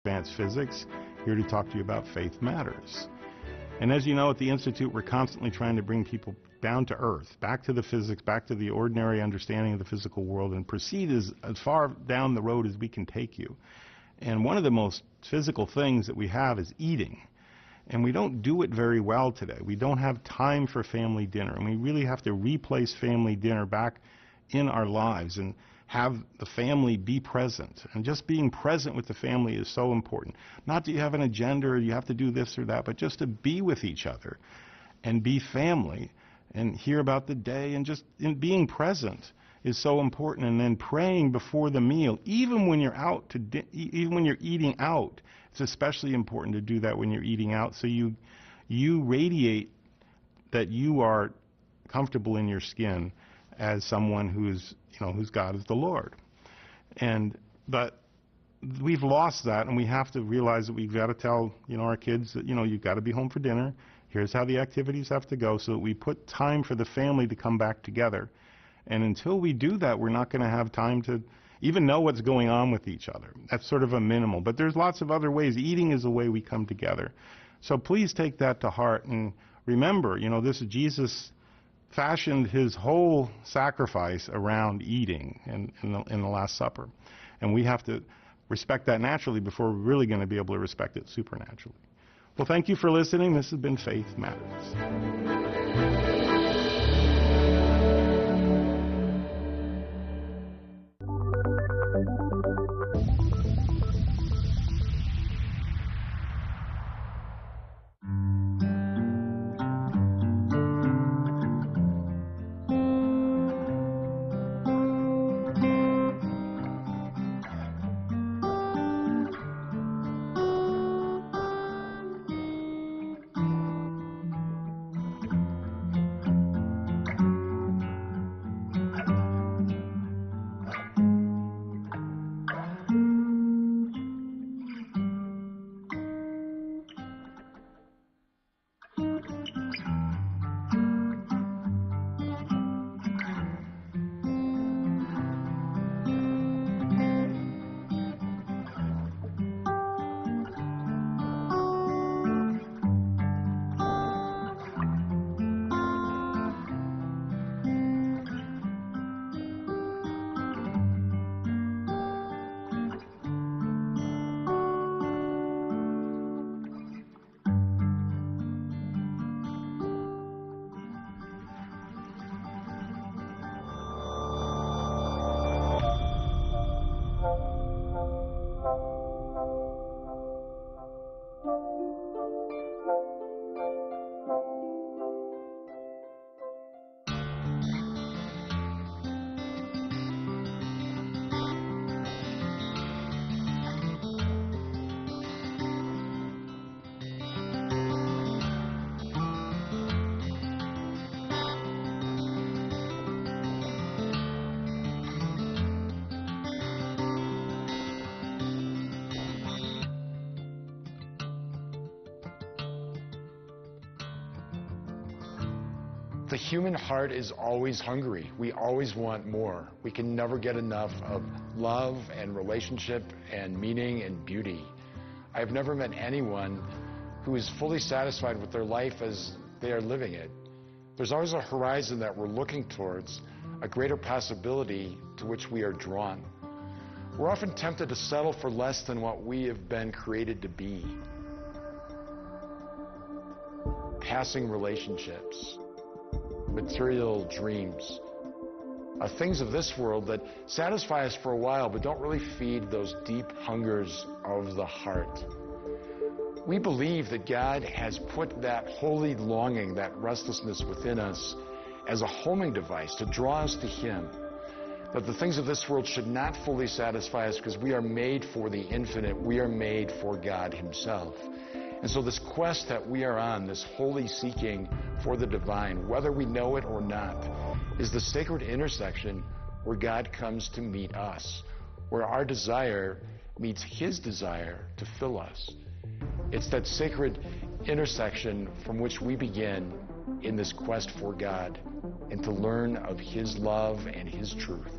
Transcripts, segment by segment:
advanced physics, here to talk to you about Faith Matters. And as you know, at the Institute, we're constantly trying to bring people down to earth, back to the physics, back to the ordinary understanding of the physical world, and proceed as far down the road as we can take you. And one of the most physical things that we have is eating. And we don't do it very well today. We don't have time for family dinner, and we really have to replace family dinner back in our lives and have the family be present. And just being present with the family is so important. Not that you have an agenda or you have to do this or that, but just to be with each other and be family and hear about the day, and just in being present is so important. And then praying before the meal, even when you're out even when you're eating out, it's especially important to do that when you're eating out, so you radiate that you are comfortable in your skin as someone whose God is the Lord. But we've lost that, and we have to realize that we've got to tell our kids that you've got to be home for dinner. Here's how the activities have to go, so that we put time for the family to come back together. And until we do that, we're not going to have time to even know what's going on with each other. That's sort of a minimal. But there's lots of other ways. Eating is a way we come together. So please take that to heart and remember, this Jesus fashioned his whole sacrifice around eating in the Last Supper. And we have to respect that naturally before we're really going to be able to respect it supernaturally. Well, thank you for listening. This has been Faith Matters. The human heart is always hungry. We always want more. We can never get enough of love and relationship and meaning and beauty. I've never met anyone who is fully satisfied with their life as they are living it. There's always a horizon that we're looking towards, a greater possibility to which we are drawn. We're often tempted to settle for less than what we have been created to be. Passing relationships, material dreams, things of this world that satisfy us for a while but don't really feed those deep hungers of the heart. We believe that God has put that holy longing, that restlessness within us as a homing device to draw us to Him. That the things of this world should not fully satisfy us because we are made for the infinite. We are made for God Himself. And so this quest that we are on, this holy seeking for the divine, whether we know it or not, is the sacred intersection where God comes to meet us, where our desire meets His desire to fill us. It's that sacred intersection from which we begin in this quest for God and to learn of His love and His truth.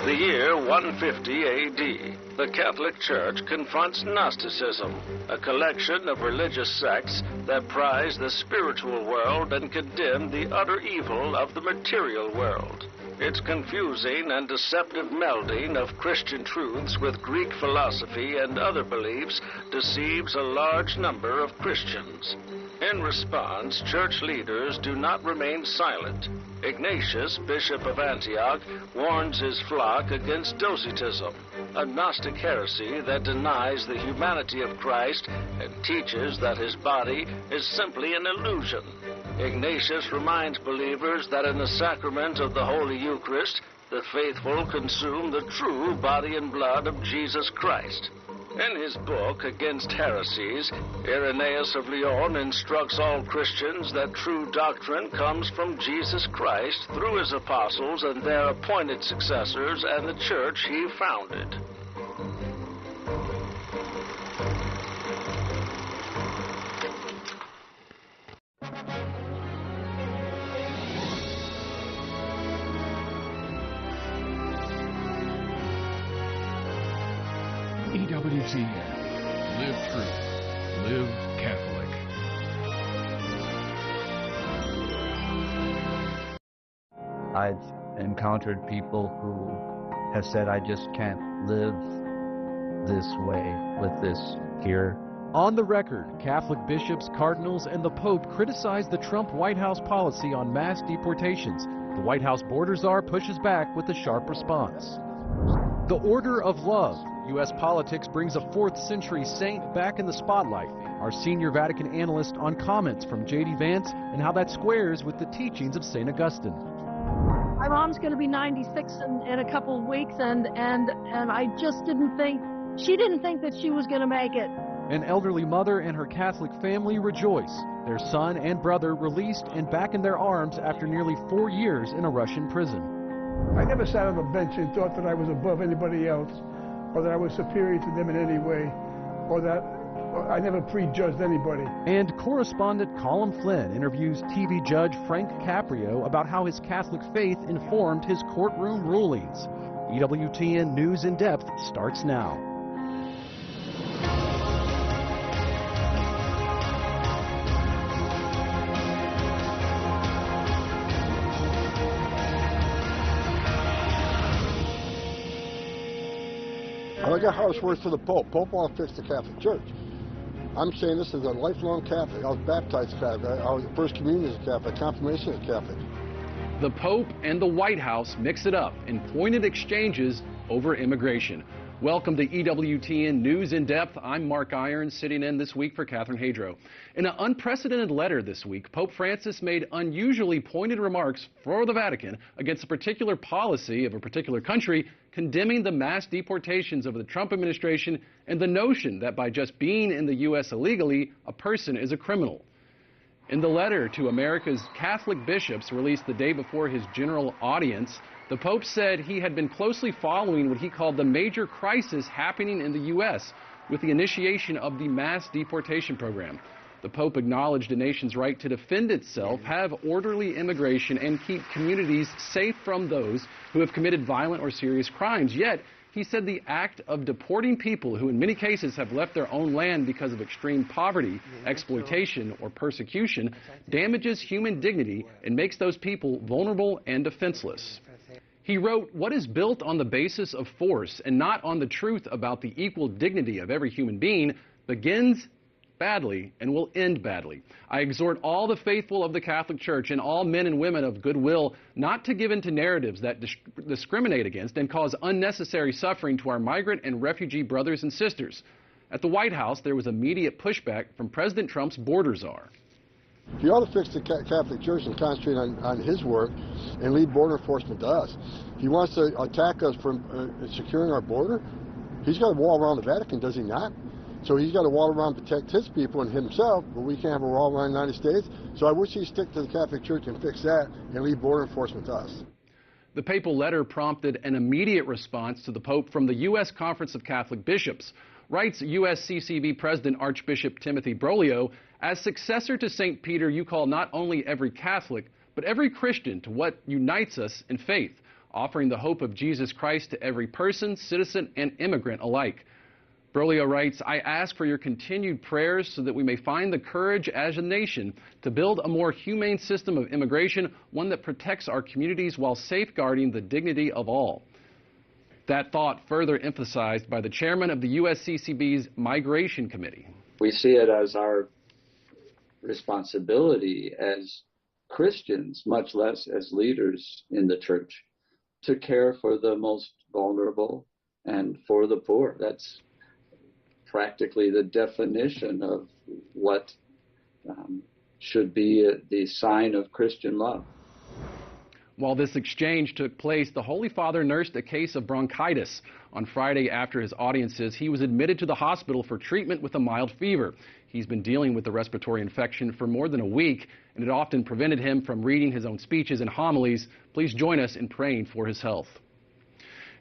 The year 150 A.D., the Catholic Church confronts Gnosticism, a collection of religious sects that prize the spiritual world and condemn the utter evil of the material world. Its confusing and deceptive melding of Christian truths with Greek philosophy and other beliefs deceives a large number of Christians. In response, church leaders do not remain silent. Ignatius, Bishop of Antioch, warns his flock against Docetism, a Gnostic heresy that denies the humanity of Christ and teaches that his body is simply an illusion. Ignatius reminds believers that in the sacrament of the Holy Eucharist, the faithful consume the true body and blood of Jesus Christ. In his book, Against Heresies, Irenaeus of Lyon instructs all Christians that true doctrine comes from Jesus Christ through his apostles and their appointed successors and the church he founded. EWTN. Live truth. Live Catholic. I've encountered people who have said, I just can't live this way with this here. On the record, Catholic bishops, cardinals, and the Pope criticized the Trump White House policy on mass deportations. The White House border czar pushes back with a sharp response. The Order of Love. U.S. politics brings a 4th century saint back in the spotlight. Our senior Vatican analyst on comments from J.D. Vance and how that squares with the teachings of St. Augustine. My mom's going to be 96 in a couple of weeks, and I just didn't think, she didn't think that she was going to make it. An elderly mother and her Catholic family rejoice. Their son and brother released and back in their arms after nearly 4 years in a Russian prison. I never sat on a bench and thought that I was above anybody else, or that I was superior to them in any way, or that I never prejudged anybody. And correspondent Colin Flynn interviews TV Judge Frank Caprio about how his Catholic faith informed his courtroom rulings. EWTN News in Depth starts now. I got how it's worse for the Pope. Pope won't fix the Catholic Church. I'm saying this as a lifelong Catholic. I was baptized Catholic. I was First Communion as a Catholic. Confirmation as a Catholic. The Pope and the White House mix it up in pointed exchanges over immigration. Welcome to EWTN News in Depth. I'm Mark Irons, sitting in this week for Catherine Hadro. In an unprecedented letter this week, Pope Francis made unusually pointed remarks for the Vatican against a particular policy of a particular country, condemning the mass deportations of the Trump administration and the notion that by just being in the U.S. illegally, a person is a criminal. In the letter to America's Catholic bishops released the day before his general audience, the Pope said he had been closely following what he called the major crisis happening in the U.S. with the initiation of the mass deportation program. The Pope acknowledged a nation's right to defend itself, have orderly immigration, and keep communities safe from those who have committed violent or serious crimes. Yet, he said the act of deporting people who in many cases have left their own land because of extreme poverty, exploitation, or persecution damages human dignity and makes those people vulnerable and defenseless. He wrote, "What is built on the basis of force and not on the truth about the equal dignity of every human being begins badly and will end badly. I exhort all the faithful of the Catholic Church and all men and women of goodwill not to give in to narratives that discriminate against and cause unnecessary suffering to our migrant and refugee brothers and sisters." At the White House, there was immediate pushback from President Trump's border czar. He ought to fix the Catholic Church and concentrate on his work and leave border enforcement to us. He wants to attack us for securing our border. He's got a wall around the Vatican, does he not? So he's got a wall around to protect his people and himself, but we can't have a wall around the United States. So I wish he'd stick to the Catholic Church and fix that and leave border enforcement to us. The papal letter prompted an immediate response to the Pope from the U.S. Conference of Catholic Bishops. Writes USCCB President Archbishop Timothy Broglio, "As successor to St. Peter, you call not only every Catholic, but every Christian to what unites us in faith, offering the hope of Jesus Christ to every person, citizen, and immigrant alike." Broglio writes, "I ask for your continued prayers so that we may find the courage as a nation to build a more humane system of immigration, one that protects our communities while safeguarding the dignity of all." That thought further emphasized by the chairman of the USCCB's Migration Committee. We see it as our responsibility as Christians, much less as leaders in the church, to care for the most vulnerable and for the poor. That's practically the definition of what should be the sign of Christian love. While this exchange took place, the Holy Father nursed a case of bronchitis. On Friday, after his audiences, he was admitted to the hospital for treatment with a mild fever. He's been dealing with the respiratory infection for more than a week, and it often prevented him from reading his own speeches and homilies. Please join us in praying for his health.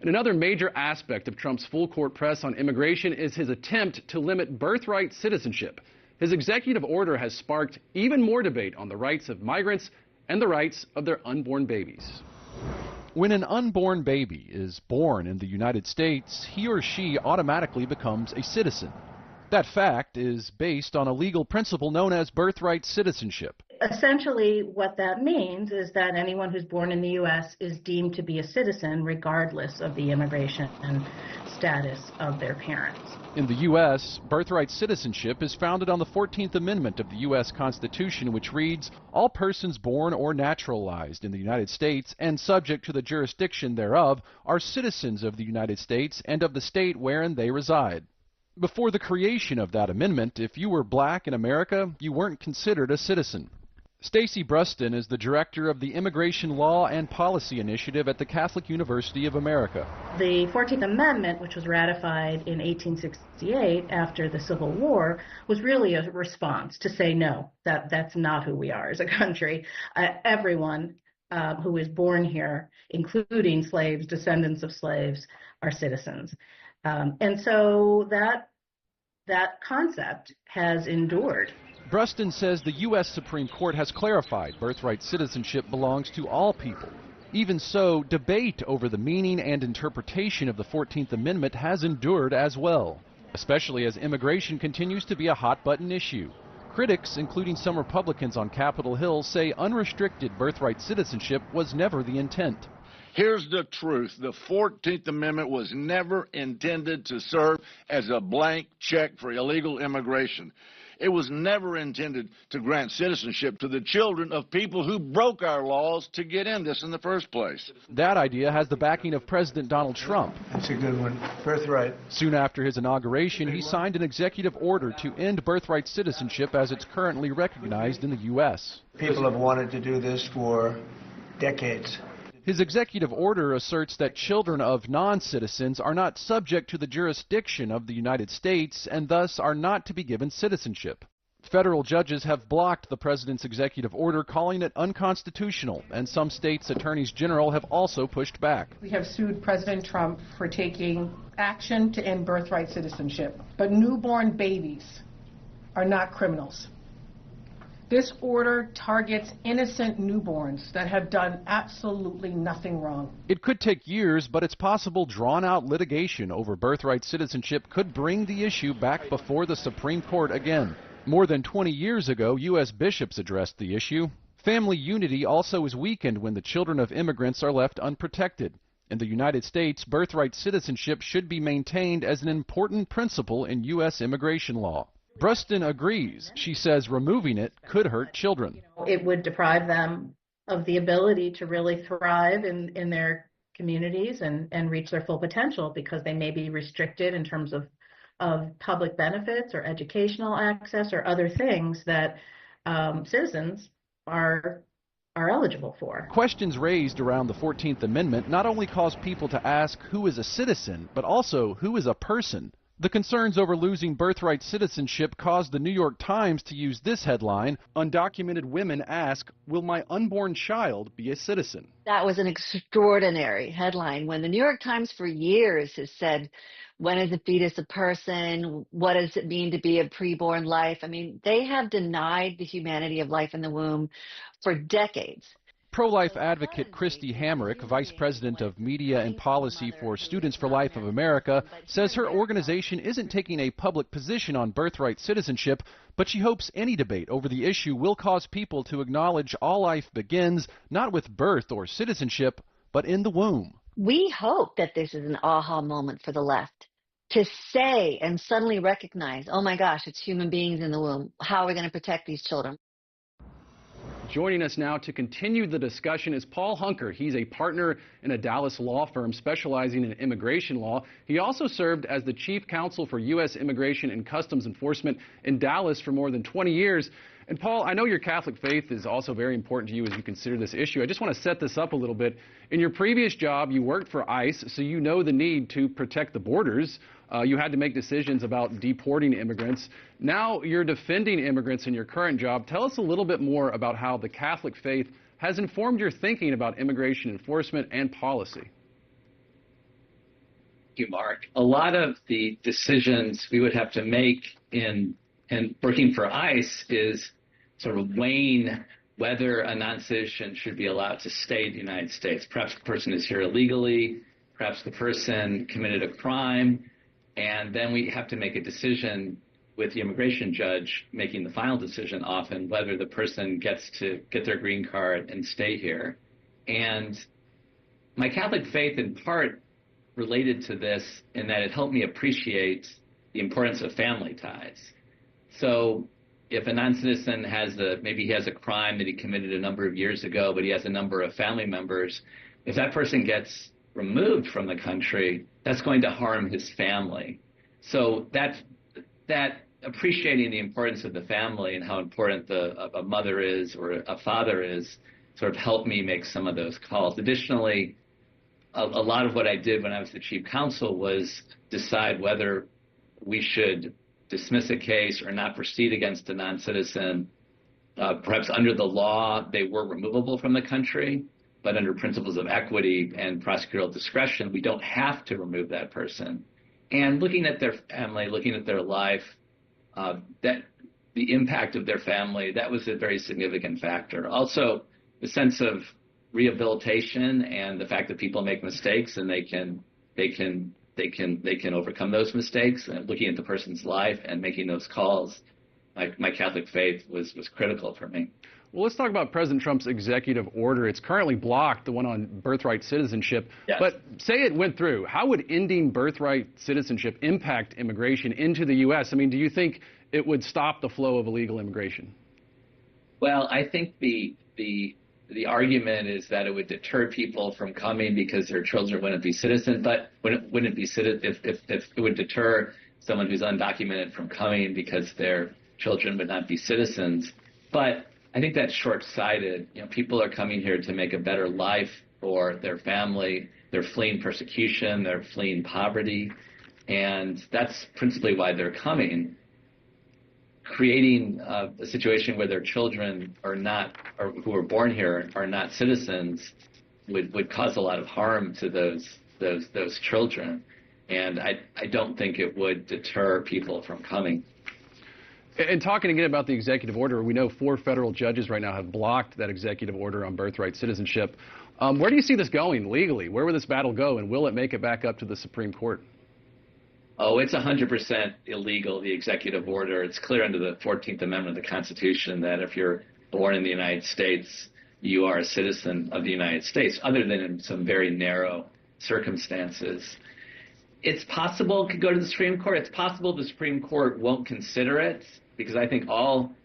And another major aspect of Trump's full court press on immigration is his attempt to limit birthright citizenship. His executive order has sparked even more debate on the rights of migrants and the rights of their unborn babies. When an unborn baby is born in the United States, he or she automatically becomes a citizen. That fact is based on a legal principle known as birthright citizenship. Essentially, what that means is that anyone who's born in the U.S. is deemed to be a citizen regardless of the immigration and status of their parents. In the U.S., birthright citizenship is founded on the 14th Amendment of the U.S. Constitution, which reads, "All persons born or naturalized in the United States and subject to the jurisdiction thereof are citizens of the United States and of the state wherein they reside." Before the creation of that amendment, if you were black in America, you weren't considered a citizen. Stacy Bruston is the director of the Immigration Law and Policy Initiative at the Catholic University of America. The 14th Amendment, which was ratified in 1868 after the Civil War, was really a response to say no, that's not who we are as a country. Everyone who is born here, including slaves, descendants of slaves, are citizens. And so that concept has endured. Bruston says the U.S. Supreme Court has clarified birthright citizenship belongs to all people. Even so, debate over the meaning and interpretation of the 14th Amendment has endured as well, especially as immigration continues to be a hot-button issue. Critics, including some Republicans on Capitol Hill, say unrestricted birthright citizenship was never the intent. Here's the truth. The 14th Amendment was never intended to serve as a blank check for illegal immigration. It was never intended to grant citizenship to the children of people who broke our laws to get in this in the first place. That idea has the backing of President Donald Trump. That's a good one. Birthright. Soon after his inauguration, he signed an executive order to end birthright citizenship as it's currently recognized in the U.S. People have wanted to do this for decades. His executive order asserts that children of non-citizens are not subject to the jurisdiction of the United States and thus are not to be given citizenship. Federal judges have blocked the president's executive order, calling it unconstitutional, and some states' attorneys general have also pushed back. We have sued President Trump for taking action to end birthright citizenship, but newborn babies are not criminals. This order targets innocent newborns that have done absolutely nothing wrong. It could take years, but it's possible drawn-out litigation over birthright citizenship could bring the issue back before the Supreme Court again. More than 20 years ago, U.S. bishops addressed the issue. Family unity also is weakened when the children of immigrants are left unprotected. In the United States, birthright citizenship should be maintained as an important principle in U.S. immigration law. Bruston agrees. She says removing it could hurt children. It would deprive them of the ability to really thrive in their communities and reach their full potential because they may be restricted in terms of public benefits or educational access or other things that citizens are eligible for. Questions raised around the 14th Amendment not only cause people to ask who is a citizen, but also who is a person. The concerns over losing birthright citizenship caused the New York Times to use this headline: "Undocumented women ask, will my unborn child be a citizen?" That was an extraordinary headline when the New York Times for years has said, when is a fetus a person? What does it mean to be a preborn life? I mean, they have denied the humanity of life in the womb for decades. Pro-life advocate Christy Hamrick, Vice President of Media and Policy for Students for Life of America, says her organization isn't taking a public position on birthright citizenship, but she hopes any debate over the issue will cause people to acknowledge all life begins not with birth or citizenship, but in the womb. We hope that this is an aha moment for the left to say and suddenly recognize, oh my gosh, it's human beings in the womb. How are we going to protect these children? Joining us now to continue the discussion is Paul Hunker. He's a partner in a Dallas law firm specializing in immigration law. He also served as the chief counsel for U.S. Immigration and Customs Enforcement in Dallas for more than 20 years. And Paul, I know your Catholic faith is also very important to you as you consider this issue. I just want to set this up a little bit. In your previous job, you worked for ICE, so you know the need to protect the borders. You had to make decisions about deporting immigrants. Now you're defending immigrants in your current job. Tell us a little bit more about how the Catholic faith has informed your thinking about immigration enforcement and policy. Thank you, Mark. A lot of the decisions we would have to make in working for ICE is sort of weighing whether a non-citizen should be allowed to stay in the United States. Perhaps the person is here illegally, perhaps the person committed a crime, and then we have to make a decision with the immigration judge making the final decision often whether the person gets to get their green card and stay here. And my Catholic faith in part related to this in that it helped me appreciate the importance of family ties. So if a non-citizen maybe he has a crime that he committed a number of years ago, but he has a number of family members, if that person gets removed from the country, that's going to harm his family. So that appreciating the importance of the family and how important a mother is or a father is sort of helped me make some of those calls. Additionally, a lot of what I did when I was the chief counsel was decide whether we should dismiss a case or not proceed against a non-citizen. Perhaps under the law, they were removable from the country, but under principles of equity and prosecutorial discretion, we don't have to remove that person. And looking at their family, looking at their life, that the impact of their family, that was a very significant factor. Also, the sense of rehabilitation and the fact that people make mistakes and they can overcome those mistakes, and looking at the person's life and making those calls, my Catholic faith was critical for me. Well, let's talk about President Trump's executive order. It's currently blocked, the one on birthright citizenship. Yes. But say it went through. How would ending birthright citizenship impact immigration into the U.S.? I mean, do you think it would stop the flow of illegal immigration? Well, I think the argument is that it would deter people from coming because their children wouldn't be citizens, but wouldn't be citizens if it would deter someone who's undocumented from coming because their children would not be citizens. But I think that's short-sighted. You know, people are coming here to make a better life for their family. They're fleeing persecution. They're fleeing poverty. And that's principally why they're coming. Creating a situation where their children are not, or who are born here, are not citizens would cause a lot of harm to those children. And I don't think it would deter people from coming. And talking again about the executive order, we know 4 federal judges right now have blocked that executive order on birthright citizenship. Where do you see this going legally? Where will this battle go, and will it make it back up to the Supreme Court? Oh, it's 100% illegal, the executive order. It's clear under the 14th Amendment of the Constitution that if you're born in the United States, you are a citizen of the United States, other than in some very narrow circumstances. It's possible it could go to the Supreme Court. It's possible the Supreme Court won't consider it, because I think all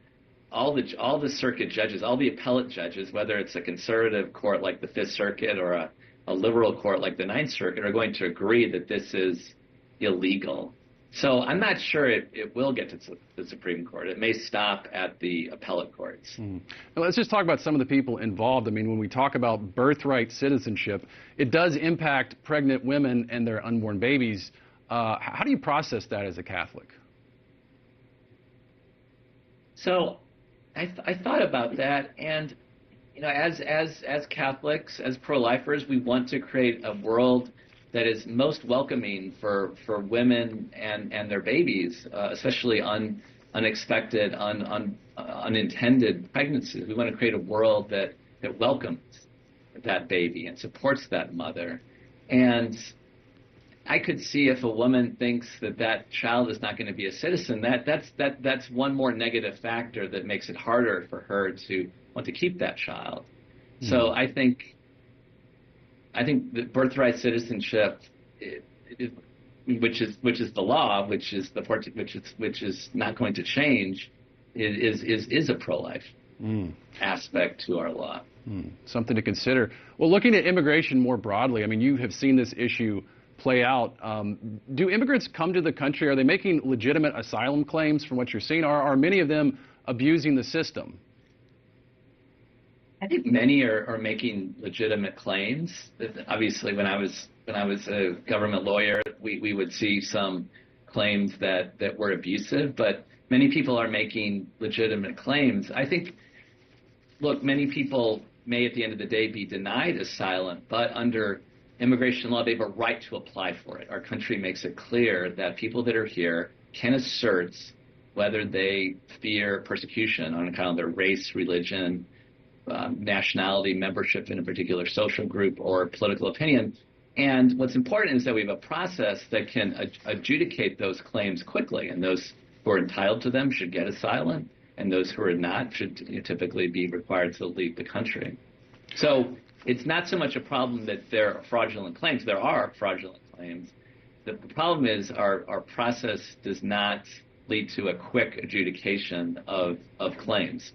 the circuit judges, all the appellate judges, whether it's a conservative court like the Fifth Circuit or a liberal court like the Ninth Circuit, are going to agree that this is illegal. So I'm not sure it will get to the Supreme Court. It may stop at the appellate courts. Now, let's just talk about some of the people involved. I mean, when we talk about birthright citizenship, it does impact pregnant women and their unborn babies. How do you process that as a Catholic? So I thought about that, and as Catholics, as pro-lifers, we want to create a world that is most welcoming for women and their babies, especially unexpected, unintended pregnancies. We want to create a world that welcomes that baby and supports that mother. And I could see if a woman thinks that child is not going to be a citizen, that's one more negative factor that makes it harder for her to want to keep that child. So I think that birthright citizenship, which is the law, which is not going to change, is a pro-life aspect to our law. Something to consider. Well, looking at immigration more broadly, I mean, you have seen this issue play out. Do immigrants come to the country? Are they making legitimate asylum claims from what you're seeing? Are many of them abusing the system? I think many are making legitimate claims. Obviously, when I was a government lawyer, we would see some claims that were abusive, but many people are making legitimate claims. I think, look, many people may at the end of the day be denied asylum, but under immigration law, they have a right to apply for it. Our country makes it clear that people that are here can assert whether they fear persecution on account of their race, religion, nationality, membership in a particular social group, or political opinion. And what's important is that we have a process that can adjudicate those claims quickly, and those who are entitled to them should get asylum, and those who are not should typically be required to leave the country. So it's not so much a problem that there are fraudulent claims. There are fraudulent claims. The problem is our process does not lead to a quick adjudication of claims.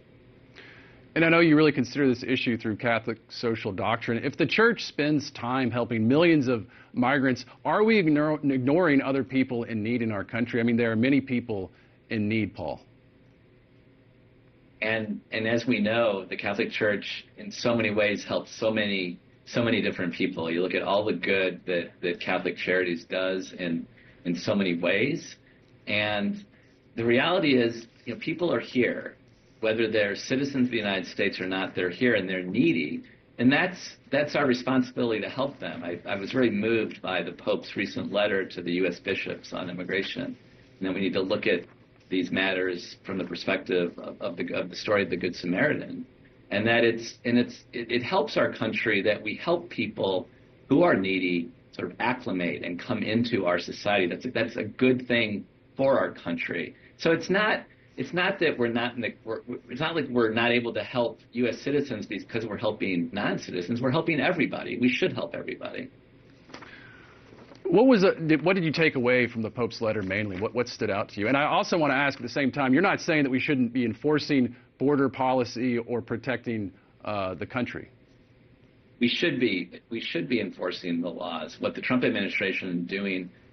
And I know you really consider this issue through Catholic social doctrine. If the church spends time helping millions of migrants, are we ignoring other people in need in our country? I mean, there are many people in need, Paul. And as we know, the Catholic Church in so many ways helps so many different people. You look at all the good that Catholic Charities does in so many ways. And the reality is, people are here. Whether they're citizens of the United States or not, they're here and they're needy. And that's our responsibility to help them. I was very moved by the Pope's recent letter to the U.S. bishops on immigration. And that we need to look at these matters from the perspective of the story of the Good Samaritan. And that it helps our country that we help people who are needy sort of acclimate and come into our society. That's a good thing for our country. So it's not that it's not like we're not able to help U.S. citizens because we're helping non-citizens. We're helping everybody. We should help everybody. What did you take away from the Pope's letter mainly? What stood out to you? And I also want to ask at the same time, you're not saying that we shouldn't be enforcing border policy or protecting the country. We should be enforcing the laws. What the Trump administration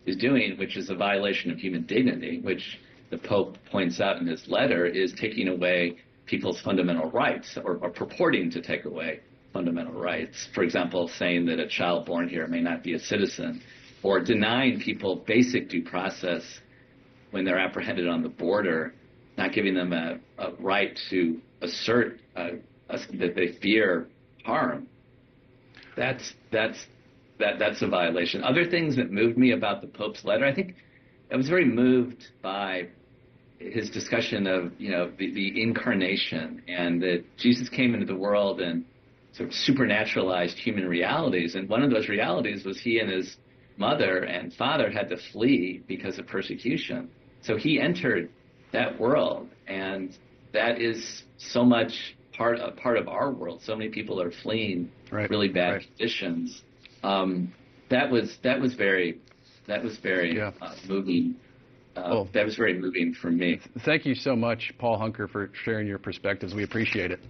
is doing, which is a violation of human dignity, which the Pope points out in his letter, is taking away people's fundamental rights, or purporting to take away fundamental rights. For example, saying that a child born here may not be a citizen, or denying people basic due process when they're apprehended on the border, not giving them a right to assert that they fear harm. That's a violation. Other things that moved me about the Pope's letter, I think I was very moved by his discussion of the incarnation, and that Jesus came into the world and sort of supernaturalized human realities, and one of those realities was he and his mother and father had to flee because of persecution. So he entered that world, and that is so much part of our world. So many people are fleeing really bad conditions. That was very moving. That was very moving for me. Thank you so much, Paul Hunker, for sharing your perspectives. We appreciate it.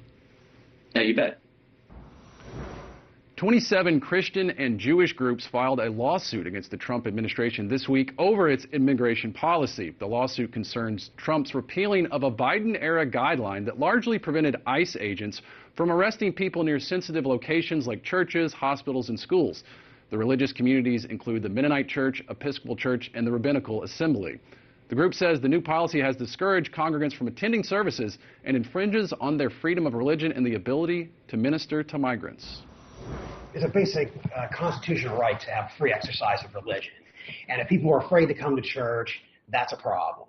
Yeah, you bet. 27 Christian and Jewish groups filed a lawsuit against the Trump administration this week over its immigration policy. The lawsuit concerns Trump's repealing of a Biden-era guideline that largely prevented ICE agents from arresting people near sensitive locations like churches, hospitals, and schools. The religious communities include the Mennonite Church, Episcopal Church, and the Rabbinical Assembly. The group says the new policy has discouraged congregants from attending services and infringes on their freedom of religion and the ability to minister to migrants. It's a basic constitutional right to have free exercise of religion. And if people are afraid to come to church, that's a problem.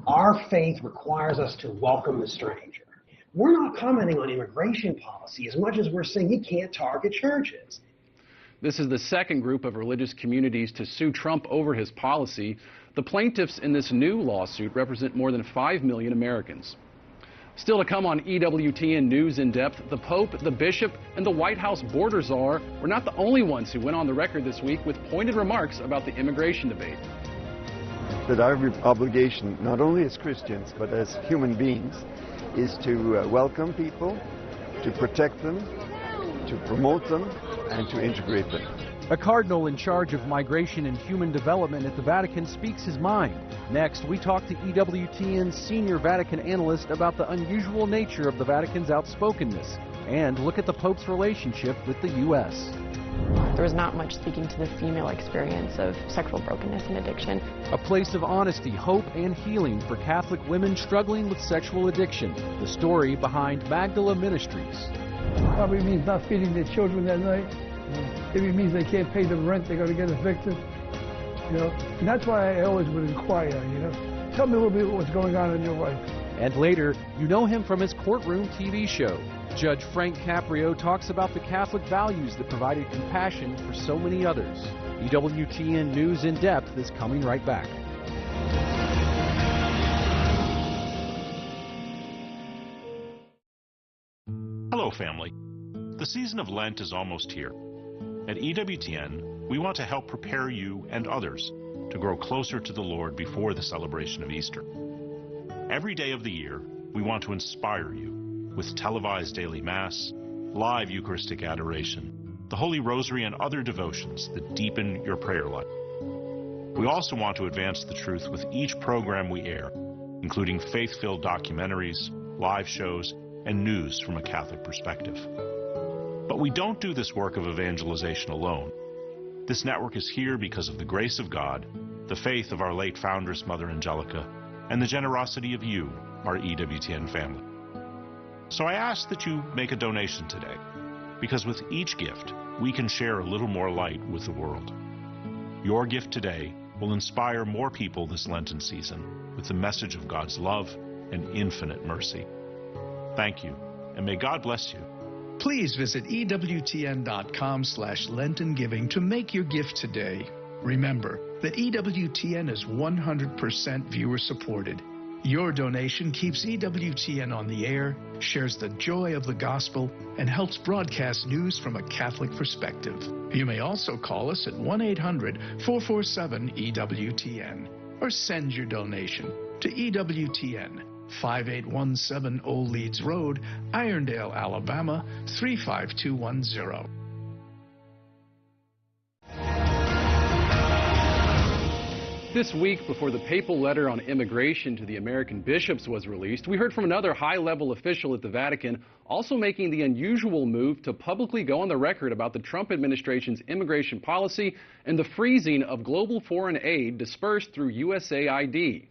Our faith requires us to welcome the stranger. We're not commenting on immigration policy as much as we're saying you can't target churches. This is the second group of religious communities to sue Trump over his policy. The plaintiffs in this new lawsuit represent more than 5 million Americans. Still to come on EWTN News in Depth, the Pope, the Bishop, and the White House border czar were not the only ones who went on the record this week with pointed remarks about the immigration debate. That our obligation, not only as Christians, but as human beings, is to welcome people, to protect them, to promote them, and to integrate them. A cardinal in charge of migration and human development at the Vatican speaks his mind. Next, we talk to EWTN's senior Vatican analyst about the unusual nature of the Vatican's outspokenness and look at the Pope's relationship with the U.S. There was not much speaking to the female experience of sexual brokenness and addiction. A place of honesty, hope, and healing for Catholic women struggling with sexual addiction. The story behind Magdala Ministries. Probably means not feeding their children that night. Maybe it means they can't pay the rent, they're going to get evicted. And that's why I always would inquire, Tell me a little bit what's going on in your life. And later, you know him from his courtroom TV show. Judge Frank Caprio talks about the Catholic values that provided compassion for so many others. EWTN News in Depth is coming right back. Hello, family. The season of Lent is almost here. At EWTN, we want to help prepare you and others to grow closer to the Lord before the celebration of Easter. Every day of the year, we want to inspire you with televised daily Mass, live Eucharistic adoration, the Holy Rosary, and other devotions that deepen your prayer life. We also want to advance the truth with each program we air, including faith-filled documentaries, live shows, and news from a Catholic perspective. But we don't do this work of evangelization alone. This network is here because of the grace of God, the faith of our late foundress, Mother Angelica, and the generosity of you, our EWTN family. So I ask that you make a donation today, because with each gift, we can share a little more light with the world. Your gift today will inspire more people this Lenten season with the message of God's love and infinite mercy. Thank you, and may God bless you. Please visit EWTN.com/LentonGiving to make your gift today. Remember that EWTN is 100% viewer supported. Your donation keeps EWTN on the air, shares the joy of the gospel, and helps broadcast news from a Catholic perspective. You may also call us at 1-800-447-EWTN or send your donation to EWTN, 5817 Old Leeds Road, Irondale, Alabama, 35210. This week, before the papal letter on immigration to the American bishops was released, we heard from another high-level official at the Vatican also making the unusual move to publicly go on the record about the Trump administration's immigration policy and the freezing of global foreign aid dispersed through USAID.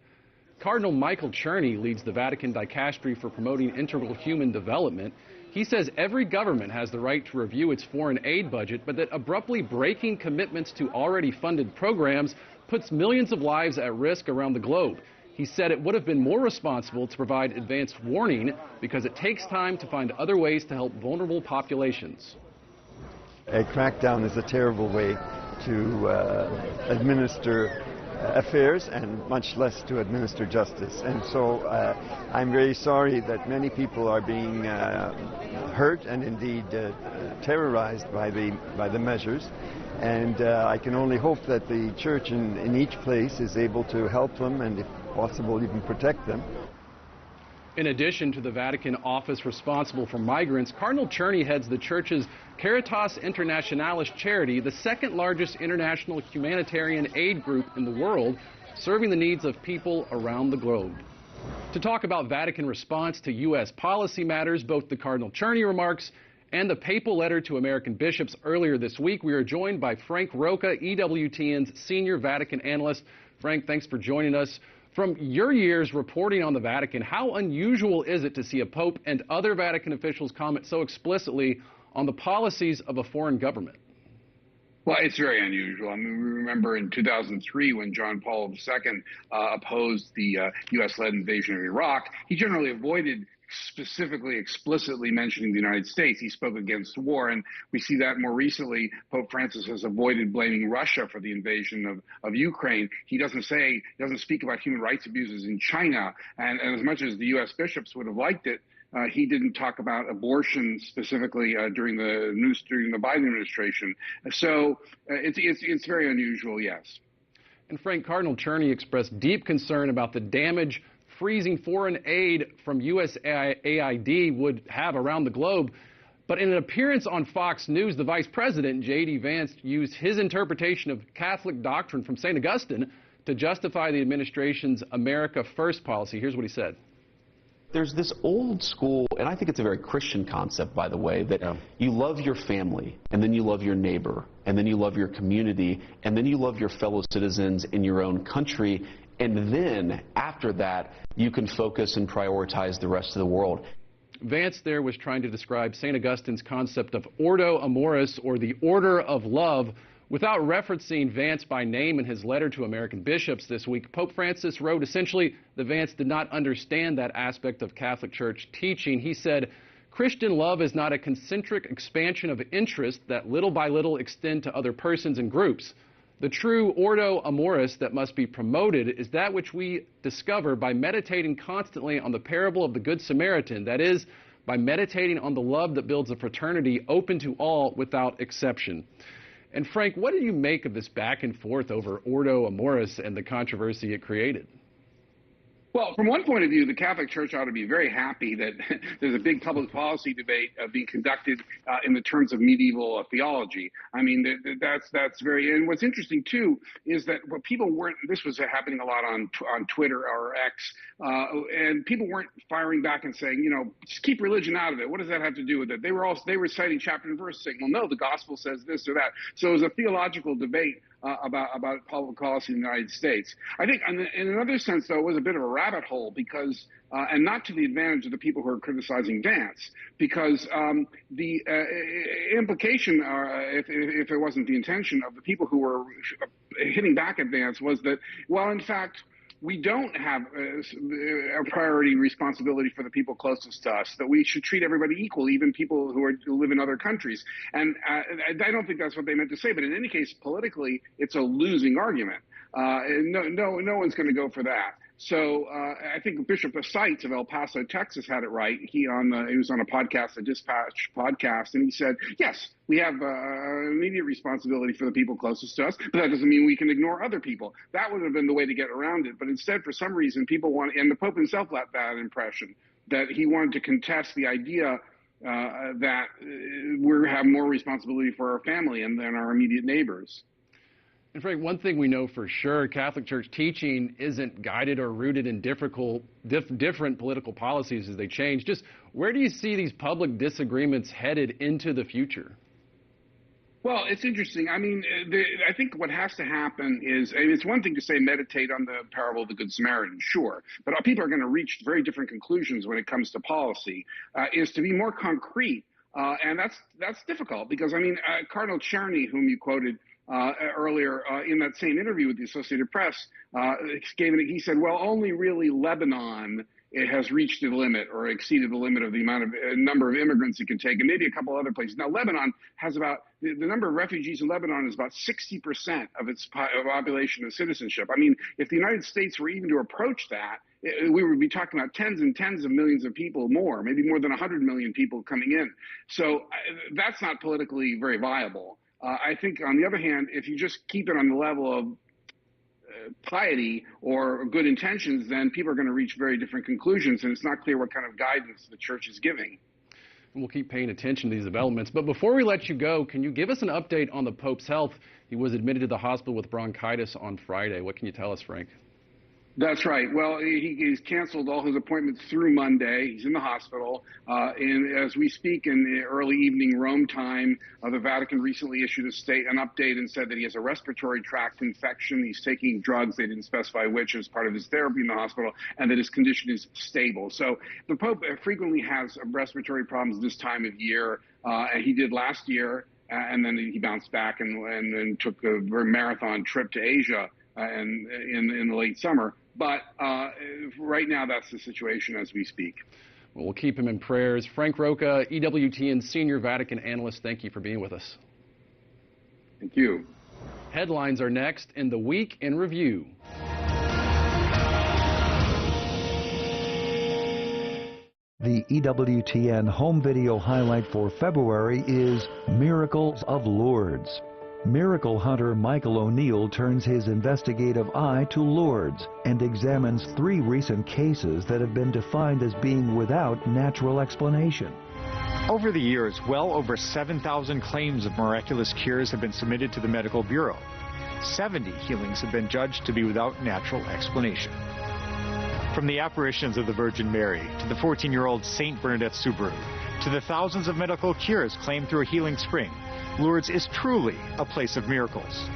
Cardinal Michael Czerny leads the Vatican dicastery for promoting integral human development. He says every government has the right to review its foreign aid budget, but that abruptly breaking commitments to already funded programs puts millions of lives at risk around the globe. He said it would have been more responsible to provide advanced warning because it takes time to find other ways to help vulnerable populations. A crackdown is a terrible way to administer affairs and much less to administer justice. And so I'm very sorry that many people are being hurt and indeed terrorized by the measures. And I can only hope that the church in each place is able to help them and, if possible, even protect them. In addition to the Vatican office responsible for migrants, Cardinal Czerny heads the church's Caritas Internationalis charity, the second largest international humanitarian aid group in the world, serving the needs of people around the globe. To talk about Vatican response to U.S. policy matters, both the Cardinal Czerny remarks and the papal letter to American bishops earlier this week, we are joined by Frank Rocca, EWTN's senior Vatican analyst. Frank, thanks for joining us. From your years reporting on the Vatican, how unusual is it to see a pope and other Vatican officials comment so explicitly on the policies of a foreign government? Well, it's very unusual. I mean, we remember in 2003 when John Paul II opposed the U.S.-led invasion of Iraq, he generally avoided specifically, explicitly mentioning the United States. He spoke against war, and we see that more recently. Pope Francis has avoided blaming Russia for the invasion of Ukraine. He doesn't speak about human rights abuses in China, and as much as the U.S. bishops would have liked it, he didn't talk about abortion specifically during the Biden administration. So it's very unusual, yes. And Frank, Cardinal Czerny expressed deep concern about the damage freezing foreign aid from USAID would have around the globe. But in an appearance on Fox News, the Vice President, J.D. Vance, used his interpretation of Catholic doctrine from St. Augustine to justify the administration's America First policy. Here's what he said. There's this old school, and I think it's a very Christian concept, by the way, that you love your family, and then you love your neighbor, and then you love your community, and then you love your fellow citizens in your own country, and then after that, you can focus and prioritize the rest of the world. Vance there was trying to describe St. Augustine's concept of Ordo Amoris, or the order of love, without referencing Vance by name in his letter to American bishops this week. Pope Francis wrote essentially that Vance did not understand that aspect of Catholic Church teaching. He said, Christian love is not a concentric expansion of interest that little by little extend to other persons and groups. The true Ordo Amoris that must be promoted is that which we discover by meditating constantly on the parable of the Good Samaritan, that is, by meditating on the love that builds a fraternity open to all without exception. And Frank, what do you make of this back and forth over Ordo Amoris and the controversy it created? Well, from one point of view, the Catholic Church ought to be very happy that there's a big public policy debate being conducted in the terms of medieval theology. I mean, that's very, and what's interesting too is that what people weren't, this was happening a lot on Twitter or X, and people weren't firing back and saying, you know, just keep religion out of it. What does that have to do with it? They were citing chapter and verse, saying, well, no, the gospel says this or that. So it was a theological debate about public policy in the United States. I think in another sense, though, it was a bit of a rabbit hole because, and not to the advantage of the people who are criticizing Vance, because the implication, if it wasn't the intention of the people who were hitting back at Vance, was that, well, in fact, we don't have a priority responsibility for the people closest to us, that we should treat everybody equally, even people who live in other countries. And I don't think that's what they meant to say, but in any case, politically, it's a losing argument. No one's going to go for that. So I think Bishop Seitz of El Paso, Texas, had it right. He was on a podcast, a Dispatch podcast, and he said, yes, we have an immediate responsibility for the people closest to us, but that doesn't mean we can ignore other people. That would have been the way to get around it. But instead, for some reason, people want, and the Pope himself left that impression, that he wanted to contest the idea that we have more responsibility for our family and than our immediate neighbors. And Frank, one thing we know for sure, Catholic Church teaching isn't guided or rooted in different political policies as they change. Just where do you see these public disagreements headed into the future? Well, it's interesting. I mean, I think what has to happen is, it's one thing to say meditate on the parable of the Good Samaritan, sure, but people are going to reach very different conclusions when it comes to policy, is to be more concrete. And that's difficult because, I mean, Cardinal Czerny, whom you quoted, earlier in that same interview with the Associated Press, he said, well, only really Lebanon it has reached the limit or exceeded the limit of the amount of number of immigrants it can take, and maybe a couple other places. Now, Lebanon has about the number of refugees in Lebanon is about 60% of its population and citizenship. I mean, if the United States were even to approach that, we would be talking about tens and tens of millions of people more, maybe more than 100 million people coming in. So that's not politically very viable. I think, on the other hand, if you just keep it on the level of piety or good intentions, then people are going to reach very different conclusions, and it's not clear what kind of guidance the church is giving. We'll keep paying attention to these developments. But before we let you go, can you give us an update on the Pope's health? He was admitted to the hospital with bronchitis on Friday. What can you tell us, Frank? That's right. Well, he's canceled all his appointments through Monday. He's in the hospital. And as we speak in the early evening Rome time, the Vatican recently issued an update and said that he has a respiratory tract infection. He's taking drugs. They didn't specify which as part of his therapy in the hospital, and that his condition is stable. So the Pope frequently has respiratory problems this time of year. And he did last year, and then he bounced back and took a very marathon trip to Asia and in the late summer. But right now, that's the situation as we speak. Well, we'll keep him in prayers. Frank Roca, EWTN Senior Vatican Analyst, thank you for being with us. Thank you. Headlines are next in the Week in Review. The EWTN home video highlight for February is Miracles of Lourdes. Miracle hunter Michael O'Neill turns his investigative eye to Lourdes and examines 3 recent cases that have been defined as being without natural explanation. Over the years, well over 7,000 claims of miraculous cures have been submitted to the Medical Bureau. 70 healings have been judged to be without natural explanation. From the apparitions of the Virgin Mary to the 14-year-old Saint Bernadette Soubirous to the thousands of medical cures claimed through a healing spring, Lourdes is truly a place of miracles.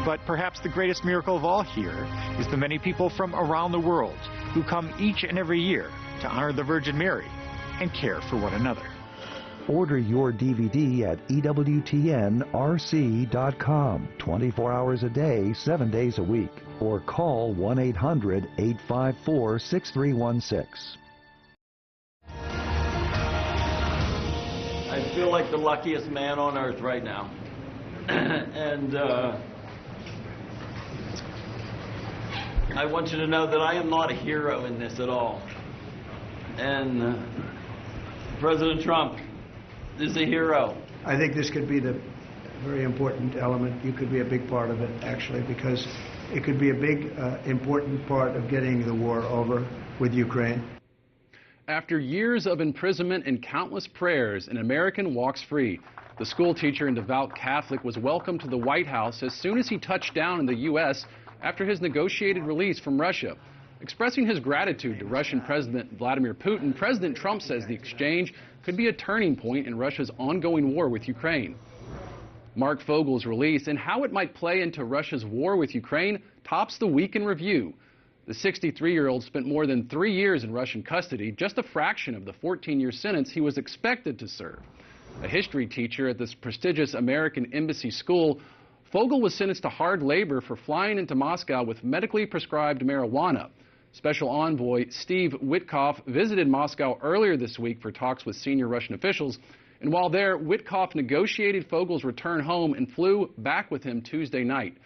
But perhaps the greatest miracle of all here is the many people from around the world who come each and every year to honor the Virgin Mary and care for one another. Order your DVD at EWTNRC.com, 24 hours a day, 7 days a week, or call 1-800-854-6316. I feel like the luckiest man on earth right now. And I want you to know that I am not a hero in this at all. And President Trump is a hero. I think this could be the very important element. You could be a big part of it, actually, because it could be a big, important part of getting the war over with Ukraine. After years of imprisonment and countless prayers, an American walks free. The school teacher and devout Catholic was welcomed to the White House as soon as he touched down in the U.S. after his negotiated release from Russia. Expressing his gratitude to Russian President Vladimir Putin, President Trump says the exchange could be a turning point in Russia's ongoing war with Ukraine. Mark Fogel's release and how it might play into Russia's war with Ukraine tops the Week in Review. The 63-year-old spent more than 3 years in Russian custody, just a fraction of the 14-year sentence he was expected to serve. A history teacher at this prestigious American embassy school, Fogel was sentenced to hard labor for flying into Moscow with medically prescribed marijuana. Special envoy Steve Witkoff visited Moscow earlier this week for talks with senior Russian officials. And while there, Witkoff negotiated Fogel's return home and flew back with him Tuesday night.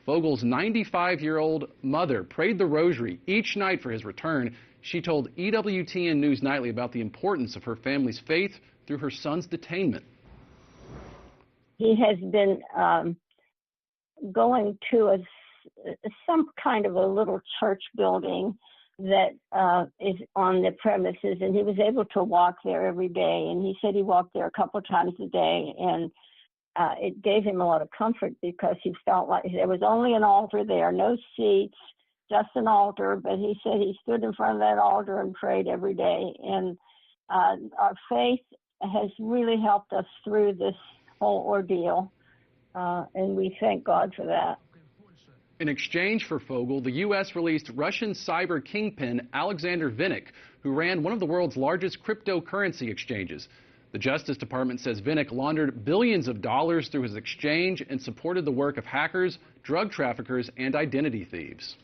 Fogel's 95-year-old mother prayed the rosary each night for his return. She told EWTN News Nightly about the importance of her family's faith through her son's detainment. He has been going to some kind of a little church building that is on the premises, and he was able to walk there every day. And he said he walked there a couple of times a day, and it gave him a lot of comfort because he felt like there was only an altar there, no seats, just an altar. But he said he stood in front of that altar and prayed every day. And our faith has really helped us through this whole ordeal, and we thank God for that. In exchange for Fogel, the U.S. released Russian cyber kingpin Alexander Vinnik, who ran one of the world's largest cryptocurrency exchanges. The Justice Department says Vinnick laundered billions of dollars through his exchange and supported the work of hackers, drug traffickers, and identity thieves.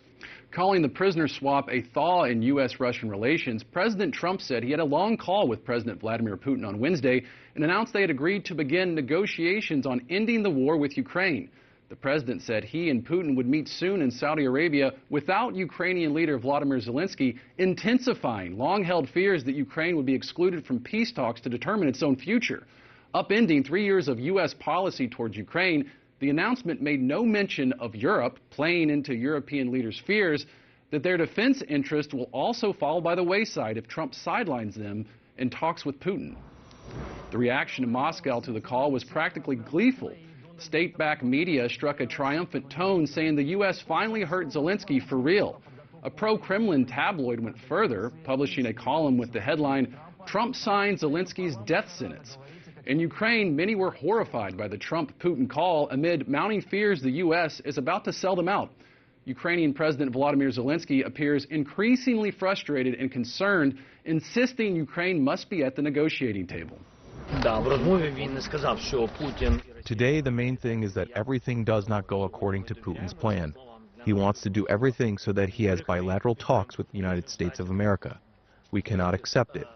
Calling the prisoner swap a thaw in U.S.-Russian relations, President Trump said he had a long call with President Vladimir Putin on Wednesday and announced they had agreed to begin negotiations on ending the war with Ukraine. The president said he and Putin would meet soon in Saudi Arabia without Ukrainian leader Volodymyr Zelensky, intensifying long-held fears that Ukraine would be excluded from peace talks to determine its own future. Upending 3 years of U.S. policy towards Ukraine, the announcement made no mention of Europe, playing into European leaders' fears that their defense interest will also fall by the wayside if Trump sidelines them in talks with Putin. The reaction in Moscow to the call was practically gleeful. State-backed media struck a triumphant tone, saying the U.S. finally hurt Zelensky for real. A pro-Kremlin tabloid went further, publishing a column with the headline, "Trump signs Zelensky's death sentence." In Ukraine, many were horrified by the Trump-Putin call amid mounting fears the U.S. is about to sell them out. Ukrainian President Volodymyr Zelensky appears increasingly frustrated and concerned, insisting Ukraine must be at the negotiating table. Today, the main thing is that everything does not go according to Putin's plan. He wants to do everything so that he has bilateral talks with the United States of America. We cannot accept it.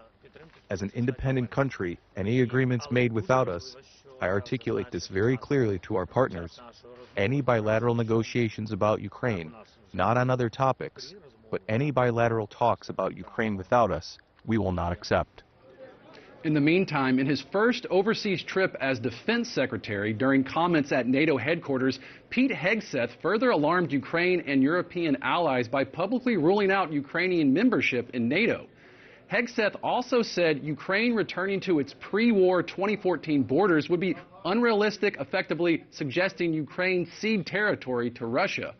As an independent country, any agreements made without us, I articulate this very clearly to our partners, any bilateral negotiations about Ukraine, not on other topics, but any bilateral talks about Ukraine without us, we will not accept. In the meantime, in his first overseas trip as defense secretary during comments at NATO headquarters, Pete Hegseth further alarmed Ukraine and European allies by publicly ruling out Ukrainian membership in NATO. Hegseth also said Ukraine returning to its pre-war 2014 borders would be unrealistic, effectively suggesting Ukraine cede territory to Russia.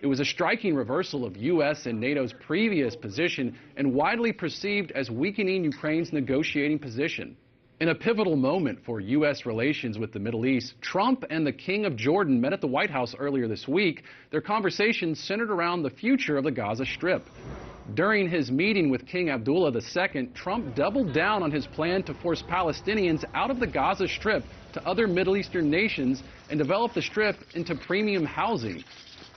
It was a striking reversal of U.S. and NATO's previous position and widely perceived as weakening Ukraine's negotiating position. In a pivotal moment for U.S. relations with the Middle East, Trump and the King of Jordan met at the White House earlier this week. Their conversation centered around the future of the Gaza Strip. During his meeting with King Abdullah II, Trump doubled down on his plan to force Palestinians out of the Gaza Strip to other Middle Eastern nations and develop the Strip into premium housing.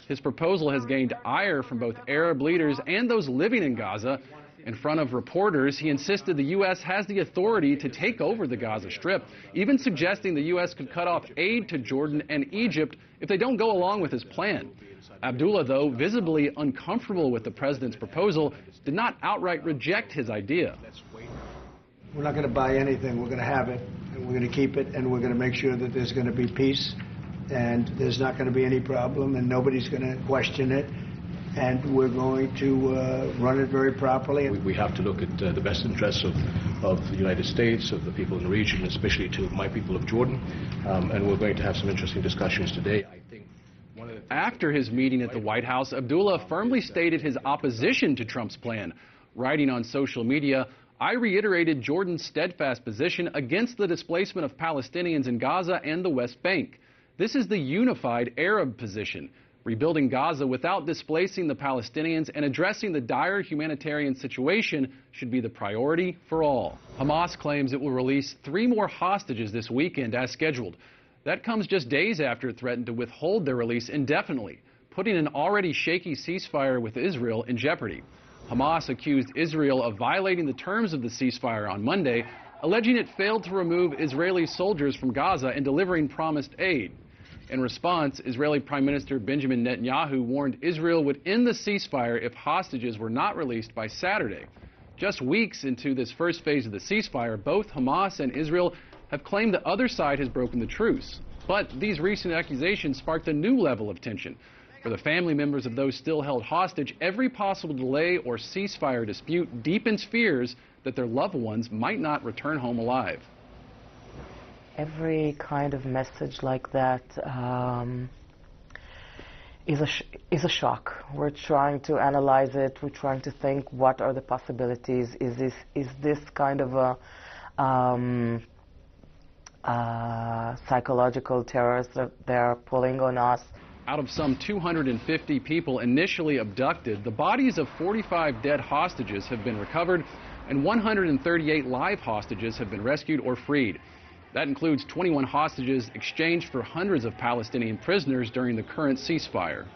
His proposal has gained ire from both Arab leaders and those living in Gaza. In front of reporters, he insisted the U.S. has the authority to take over the Gaza Strip, even suggesting the U.S. could cut off aid to Jordan and Egypt if they don't go along with his plan. Abdullah, though visibly uncomfortable with the president's proposal, did not outright reject his idea. We're not going to buy anything. We're going to have it, and we're going to keep it, and we're going to make sure that there's going to be peace, and there's not going to be any problem, and nobody's going to question it, and we're going to run it very properly. We have to look at the best interests of the United States, of the people in the region, especially to my people of Jordan, and we're going to have some interesting discussions today. I think after his meeting at the White House, Abdullah firmly stated his opposition to Trump's plan. Writing on social media, "I reiterated Jordan's steadfast position against the displacement of Palestinians in Gaza and the West Bank. This is the unified Arab position. Rebuilding Gaza without displacing the Palestinians and addressing the dire humanitarian situation should be the priority for all." Hamas claims it will release 3 more hostages this weekend as scheduled. That comes just days after it threatened to withhold their release indefinitely, putting an already shaky ceasefire with Israel in jeopardy. Hamas accused Israel of violating the terms of the ceasefire on Monday, alleging it failed to remove Israeli soldiers from Gaza and delivering promised aid. In response, Israeli Prime Minister Benjamin Netanyahu warned Israel would end the ceasefire if hostages were not released by Saturday. Just weeks into this first phase of the ceasefire, both Hamas and Israel have claimed the other side has broken the truce. But these recent accusations sparked a new level of tension. For the family members of those still held hostage, every possible delay or ceasefire dispute deepens fears that their loved ones might not return home alive. Every kind of message like that is a shock. We're trying to analyze it. We're trying to think, what are the possibilities? Is this kind of a psychological terrorists that they're pulling on us? Out of some 250 people initially abducted, the bodies of 45 dead hostages have been recovered, and 138 live hostages have been rescued or freed. That includes 21 hostages exchanged for hundreds of Palestinian prisoners during the current ceasefire.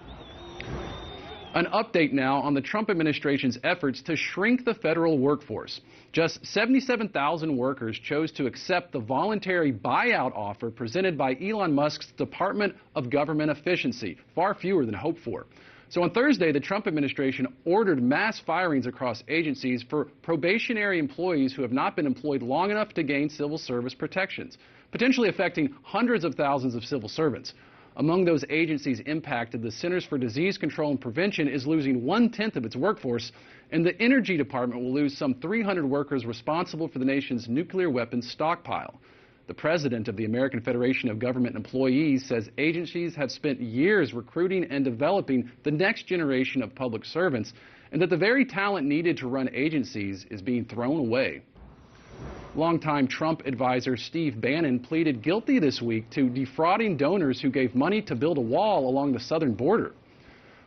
An update now on the Trump administration's efforts to shrink the federal workforce. Just 77,000 workers chose to accept the voluntary buyout offer presented by Elon Musk's Department of Government Efficiency, far fewer than hoped for. So on Thursday, the Trump administration ordered mass firings across agencies for probationary employees who have not been employed long enough to gain civil service protections, potentially affecting hundreds of thousands of civil servants. Among those agencies impacted, the Centers for Disease Control and Prevention is losing 1/10 of its workforce, and the Energy Department will lose some 300 workers responsible for the nation's nuclear weapons stockpile. The president of the American Federation of Government Employees says agencies have spent years recruiting and developing the next generation of public servants, and that the very talent needed to run agencies is being thrown away. Longtime Trump advisor Steve Bannon pleaded guilty this week to defrauding donors who gave money to build a wall along the southern border.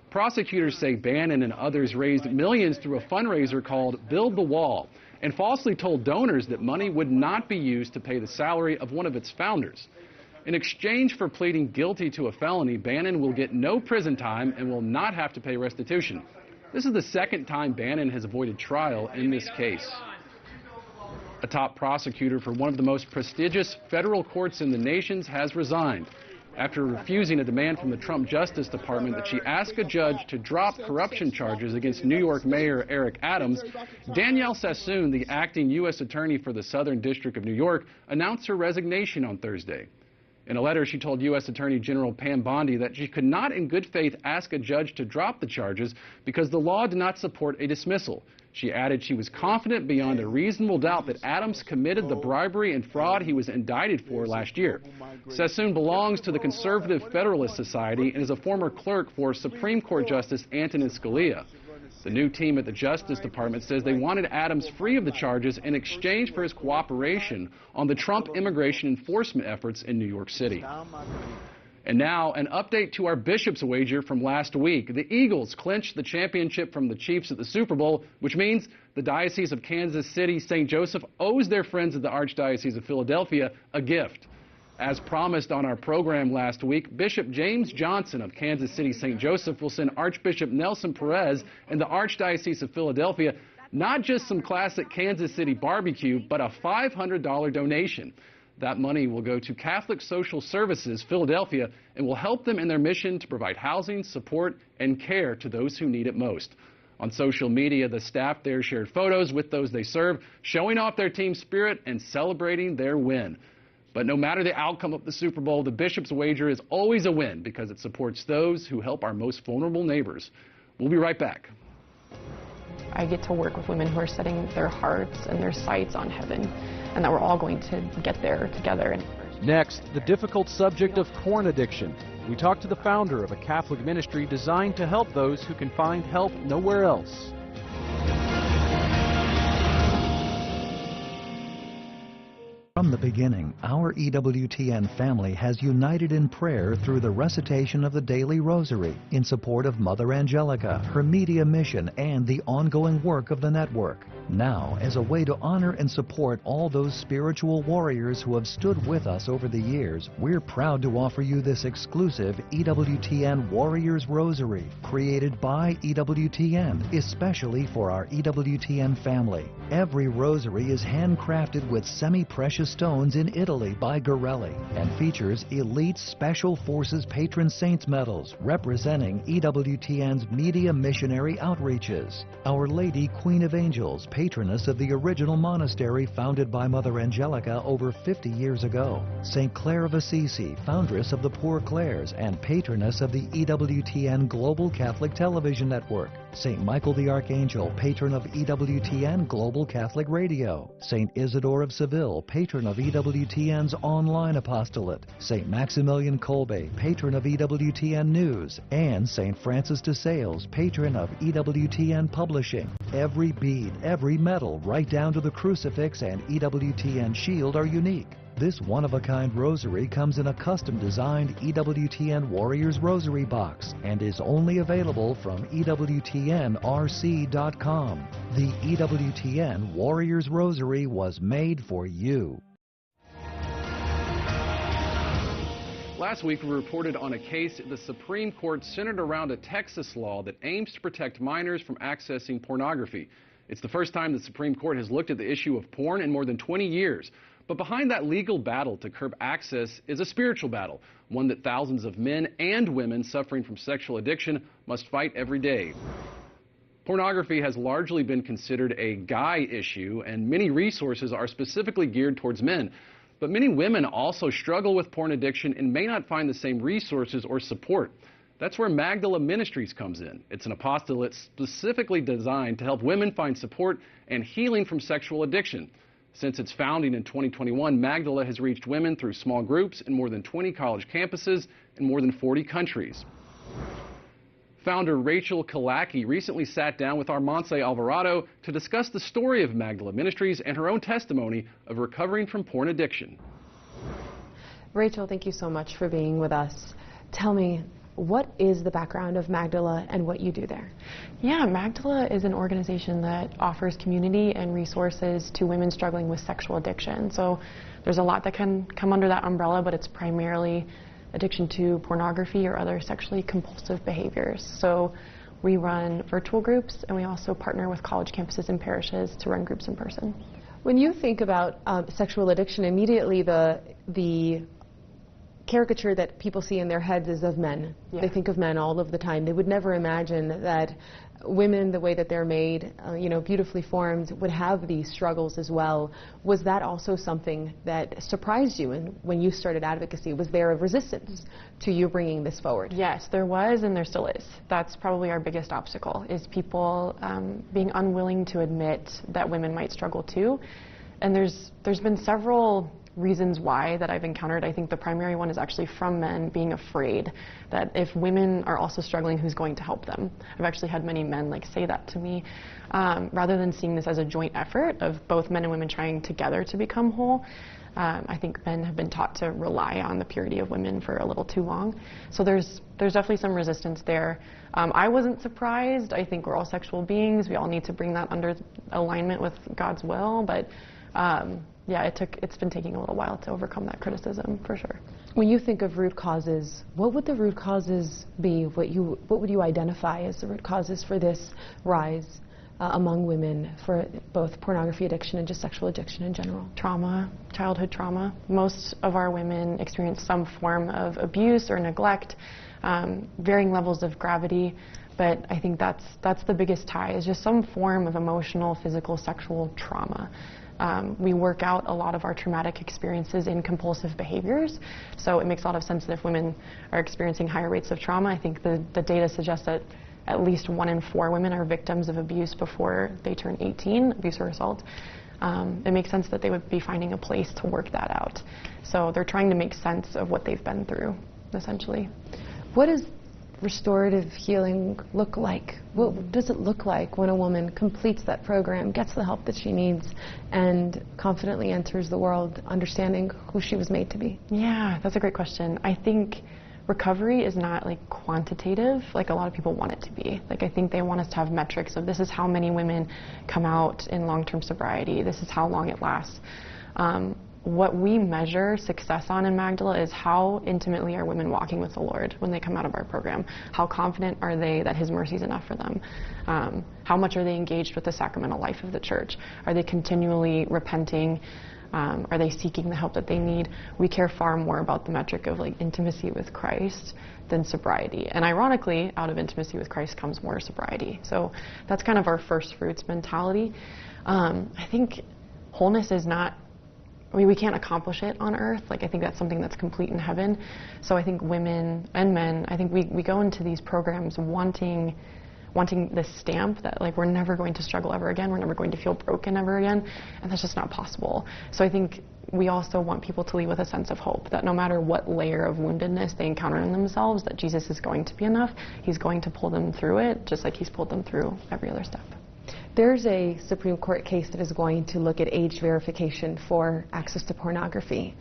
Prosecutors say Bannon and others raised millions through a fundraiser called Build the Wall and falsely told donors that money would not be used to pay the salary of one of its founders. In exchange for pleading guilty to a felony, Bannon will get no prison time and will not have to pay restitution. This is the second time Bannon has avoided trial in this case. A top prosecutor for one of the most prestigious federal courts in the nation has resigned after refusing a demand from the Trump Justice Department that she ask a judge to drop corruption charges against New York Mayor Eric Adams. Danielle Sassoon, the acting U.S. attorney for the Southern District of New York, announced her resignation on Thursday. In a letter, she told U.S. Attorney General Pam Bondi that she could not in good faith ask a judge to drop the charges because the law did not support a dismissal. She added she was confident beyond a reasonable doubt that Adams committed the bribery and fraud he was indicted for last year. Sassoon belongs to the Conservative Federalist Society and is a former clerk for Supreme Court Justice Antonin Scalia. The new team at the Justice Department says they wanted Adams free of the charges in exchange for his cooperation on the Trump immigration enforcement efforts in New York City. And now, an update to our Bishop's wager from last week. The Eagles clinched the championship from the Chiefs at the Super Bowl, which means the Diocese of Kansas City St. Joseph owes their friends at the Archdiocese of Philadelphia a gift. As promised on our program last week, Bishop James Johnson of Kansas City St. Joseph will send Archbishop Nelson Perez and the Archdiocese of Philadelphia not just some classic Kansas City barbecue, but a $500 donation. That money will go to Catholic Social Services Philadelphia and will help them in their mission to provide housing, support, and care to those who need it most. On social media, the staff there shared photos with those they serve, showing off their team spirit and celebrating their win. But no matter the outcome of the Super Bowl, the Bishop's wager is always a win because it supports those who help our most vulnerable neighbors. We'll be right back. I get to work with women who are setting their hearts and their sights on heaven, and that we're all going to get there together. Next, the difficult subject of porn addiction. We talk to the founder of a Catholic ministry designed to help those who can find help nowhere else. From the beginning, our EWTN family has united in prayer through the recitation of the daily rosary in support of Mother Angelica, her media mission, and the ongoing work of the network. Now, as a way to honor and support all those spiritual warriors who have stood with us over the years, we're proud to offer you this exclusive EWTN Warriors Rosary, created by EWTN, especially for our EWTN family. Every rosary is handcrafted with semi-precious stones in Italy by Gorelli and features elite Special Forces Patron Saints medals representing EWTN's media missionary outreaches. Our Lady Queen of Angels, patroness of the original monastery founded by Mother Angelica over 50 years ago. St. Clare of Assisi, foundress of the Poor Clares and patroness of the EWTN Global Catholic Television Network. St. Michael the Archangel, patron of EWTN Global Catholic Radio. St. Isidore of Seville, patron of EWTN's online apostolate. St. Maximilian Kolbe, patron of EWTN News. And St. Francis de Sales, patron of EWTN Publishing. Every bead, every medal, right down to the crucifix and EWTN shield are unique. This one-of-a-kind rosary comes in a custom-designed EWTN Warriors Rosary box and is only available from EWTNRC.com. The EWTN Warriors Rosary was made for you. Last week, we reported on a case at the Supreme Court centered around a Texas law that aims to protect minors from accessing pornography. It's the first time the Supreme Court has looked at the issue of porn in more than 20 years. But behind that legal battle to curb access is a spiritual battle, one that thousands of men and women suffering from sexual addiction must fight every day. Pornography has largely been considered a guy issue, and many resources are specifically geared towards men. But many women also struggle with porn addiction and may not find the same resources or support. That's where Magdala Ministries comes in. It's an apostolate specifically designed to help women find support and healing from sexual addiction. Since its founding in 2021, Magdala has reached women through small groups in more than 20 college campuses in more than 40 countries. Founder Rachel Kalaki recently sat down with Armance Alvarado to discuss the story of Magdala Ministries and her own testimony of recovering from porn addiction. Rachel, thank you so much for being with us. Tell me, what is the background of Magdala and what you do there? Yeah, Magdala is an organization that offers community and resources to women struggling with sexual addiction. So there's a lot that can come under that umbrella, but it's primarily addiction to pornography or other sexually compulsive behaviors. So we run virtual groups, and we also partner with college campuses and parishes to run groups in person. When you think about sexual addiction, immediately the caricature that people see in their heads is of men. Yeah. They think of men all of the time. They would never imagine that women, the way that they're made, beautifully formed, would have these struggles as well. Was that also something that surprised you when you started advocacy? Was there a resistance to you bringing this forward? Yes, there was, and there still is. That's probably our biggest obstacle, is people being unwilling to admit that women might struggle too. And there's been several reasons why that I've encountered. I think the primary one is actually from men being afraid that if women are also struggling, who's going to help them? I've actually had many men say that to me, rather than seeing this as a joint effort of both men and women trying together to become whole. I think men have been taught to rely on the purity of women for a little too long. So there's definitely some resistance there. I wasn't surprised. I think we're all sexual beings. We all need to bring that under alignment with God's will, but yeah, it's been taking a little while to overcome that criticism, for sure. When you think of root causes, what would the root causes be? What would you identify as the root causes for this rise among women for both pornography addiction and just sexual addiction in general? Trauma, childhood trauma. Most of our women experience some form of abuse or neglect, varying levels of gravity. But I think that's the biggest tie, is just some form of emotional, physical, sexual trauma. We work out a lot of our traumatic experiences in compulsive behaviors, so it makes a lot of sense that if women are experiencing higher rates of trauma, I think the data suggests that at least 1 in 4 women are victims of abuse before they turn 18, abuse or assault. It makes sense that they would be finding a place to work that out. So they're trying to make sense of what they've been through, essentially. What does restorative healing look like? What does it look like when a woman completes that program, gets the help that she needs, and confidently enters the world understanding who she was made to be? Yeah, that's a great question. I think recovery is not quantitative like a lot of people want it to be. I think they want us to have metrics of this is how many women come out in long-term sobriety, this is how long it lasts. What we measure success on in Magdala is how intimately are women walking with the Lord when they come out of our program. How confident are they that His mercy is enough for them? How much are they engaged with the sacramental life of the church? Are they continually repenting? Are they seeking the help that they need? We care far more about the metric of intimacy with Christ than sobriety. And ironically, out of intimacy with Christ comes more sobriety. So that's kind of our first fruits mentality. I think wholeness is not, we can't accomplish it on earth. I think that's something that's complete in heaven. So I think women and men, I think we go into these programs wanting this stamp that we're never going to struggle ever again, we're never going to feel broken ever again, and that's just not possible. So I think we also want people to leave with a sense of hope, that no matter what layer of woundedness they encounter in themselves, that Jesus is going to be enough. He's going to pull them through it, just like He's pulled them through every other step. There's a Supreme Court case that is going to look at age verification for access to pornography.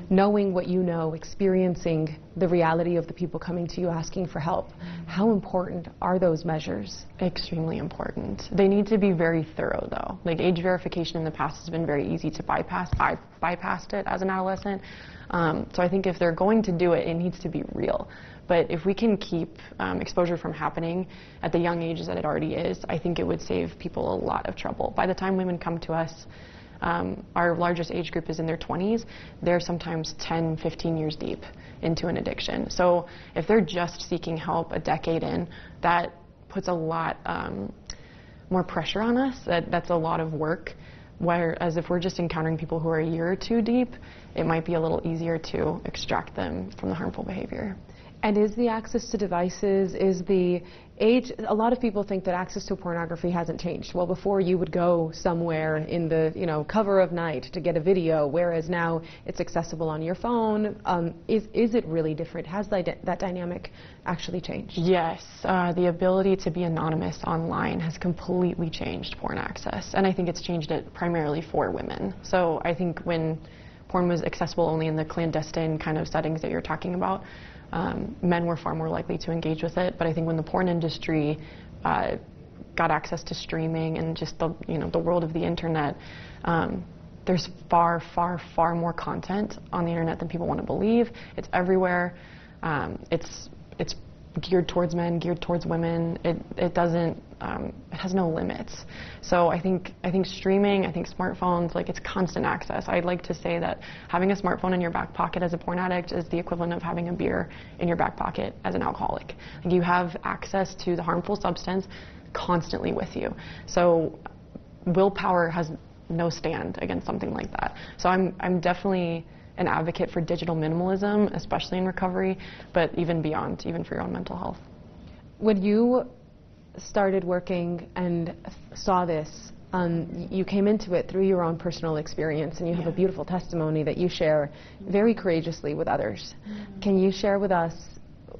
Knowing what you know, experiencing the reality of the people coming to you asking for help, how important are those measures? Extremely important. They need to be very thorough, though. Like, age verification in the past has been very easy to bypass. I bypassed it as an adolescent. So I think if they're going to do it, it needs to be real. But if we can keep exposure from happening at the young ages that it already is, I think it would save people a lot of trouble. By the time women come to us, our largest age group is in their 20s. They're sometimes 10, 15 years deep into an addiction. So if they're just seeking help a decade in, that puts a lot more pressure on us. That's a lot of work. Whereas if we're just encountering people who are a year or two deep, it might be a little easier to extract them from the harmful behavior. And is the access to devices, is the age, a lot of people think that access to pornography hasn't changed. Well, before you would go somewhere in the cover of night to get a video, whereas now it's accessible on your phone. Is it really different? Has that dynamic actually changed? Yes, the ability to be anonymous online has completely changed porn access, and I think it's changed it primarily for women. So I think when porn was accessible only in the clandestine kind of settings that you're talking about, men were far more likely to engage with it. But I think when the porn industry got access to streaming and just the world of the internet, there's far, far, far more content on the internet than people want to believe. It's everywhere. It's geared towards men, geared towards women. It doesn't. It has no limits. So I think streaming, I think smartphones, like, it's constant access. I'd like to say that having a smartphone in your back pocket as a porn addict is the equivalent of having a beer in your back pocket as an alcoholic. Like, you have access to the harmful substance constantly with you. So willpower has no stand against something like that. So I'm definitely an advocate for digital minimalism, especially in recovery, but even beyond, even for your own mental health. When you started working and saw this, you came into it through your own personal experience, and you have a beautiful testimony that you share very courageously with others. Can you share with us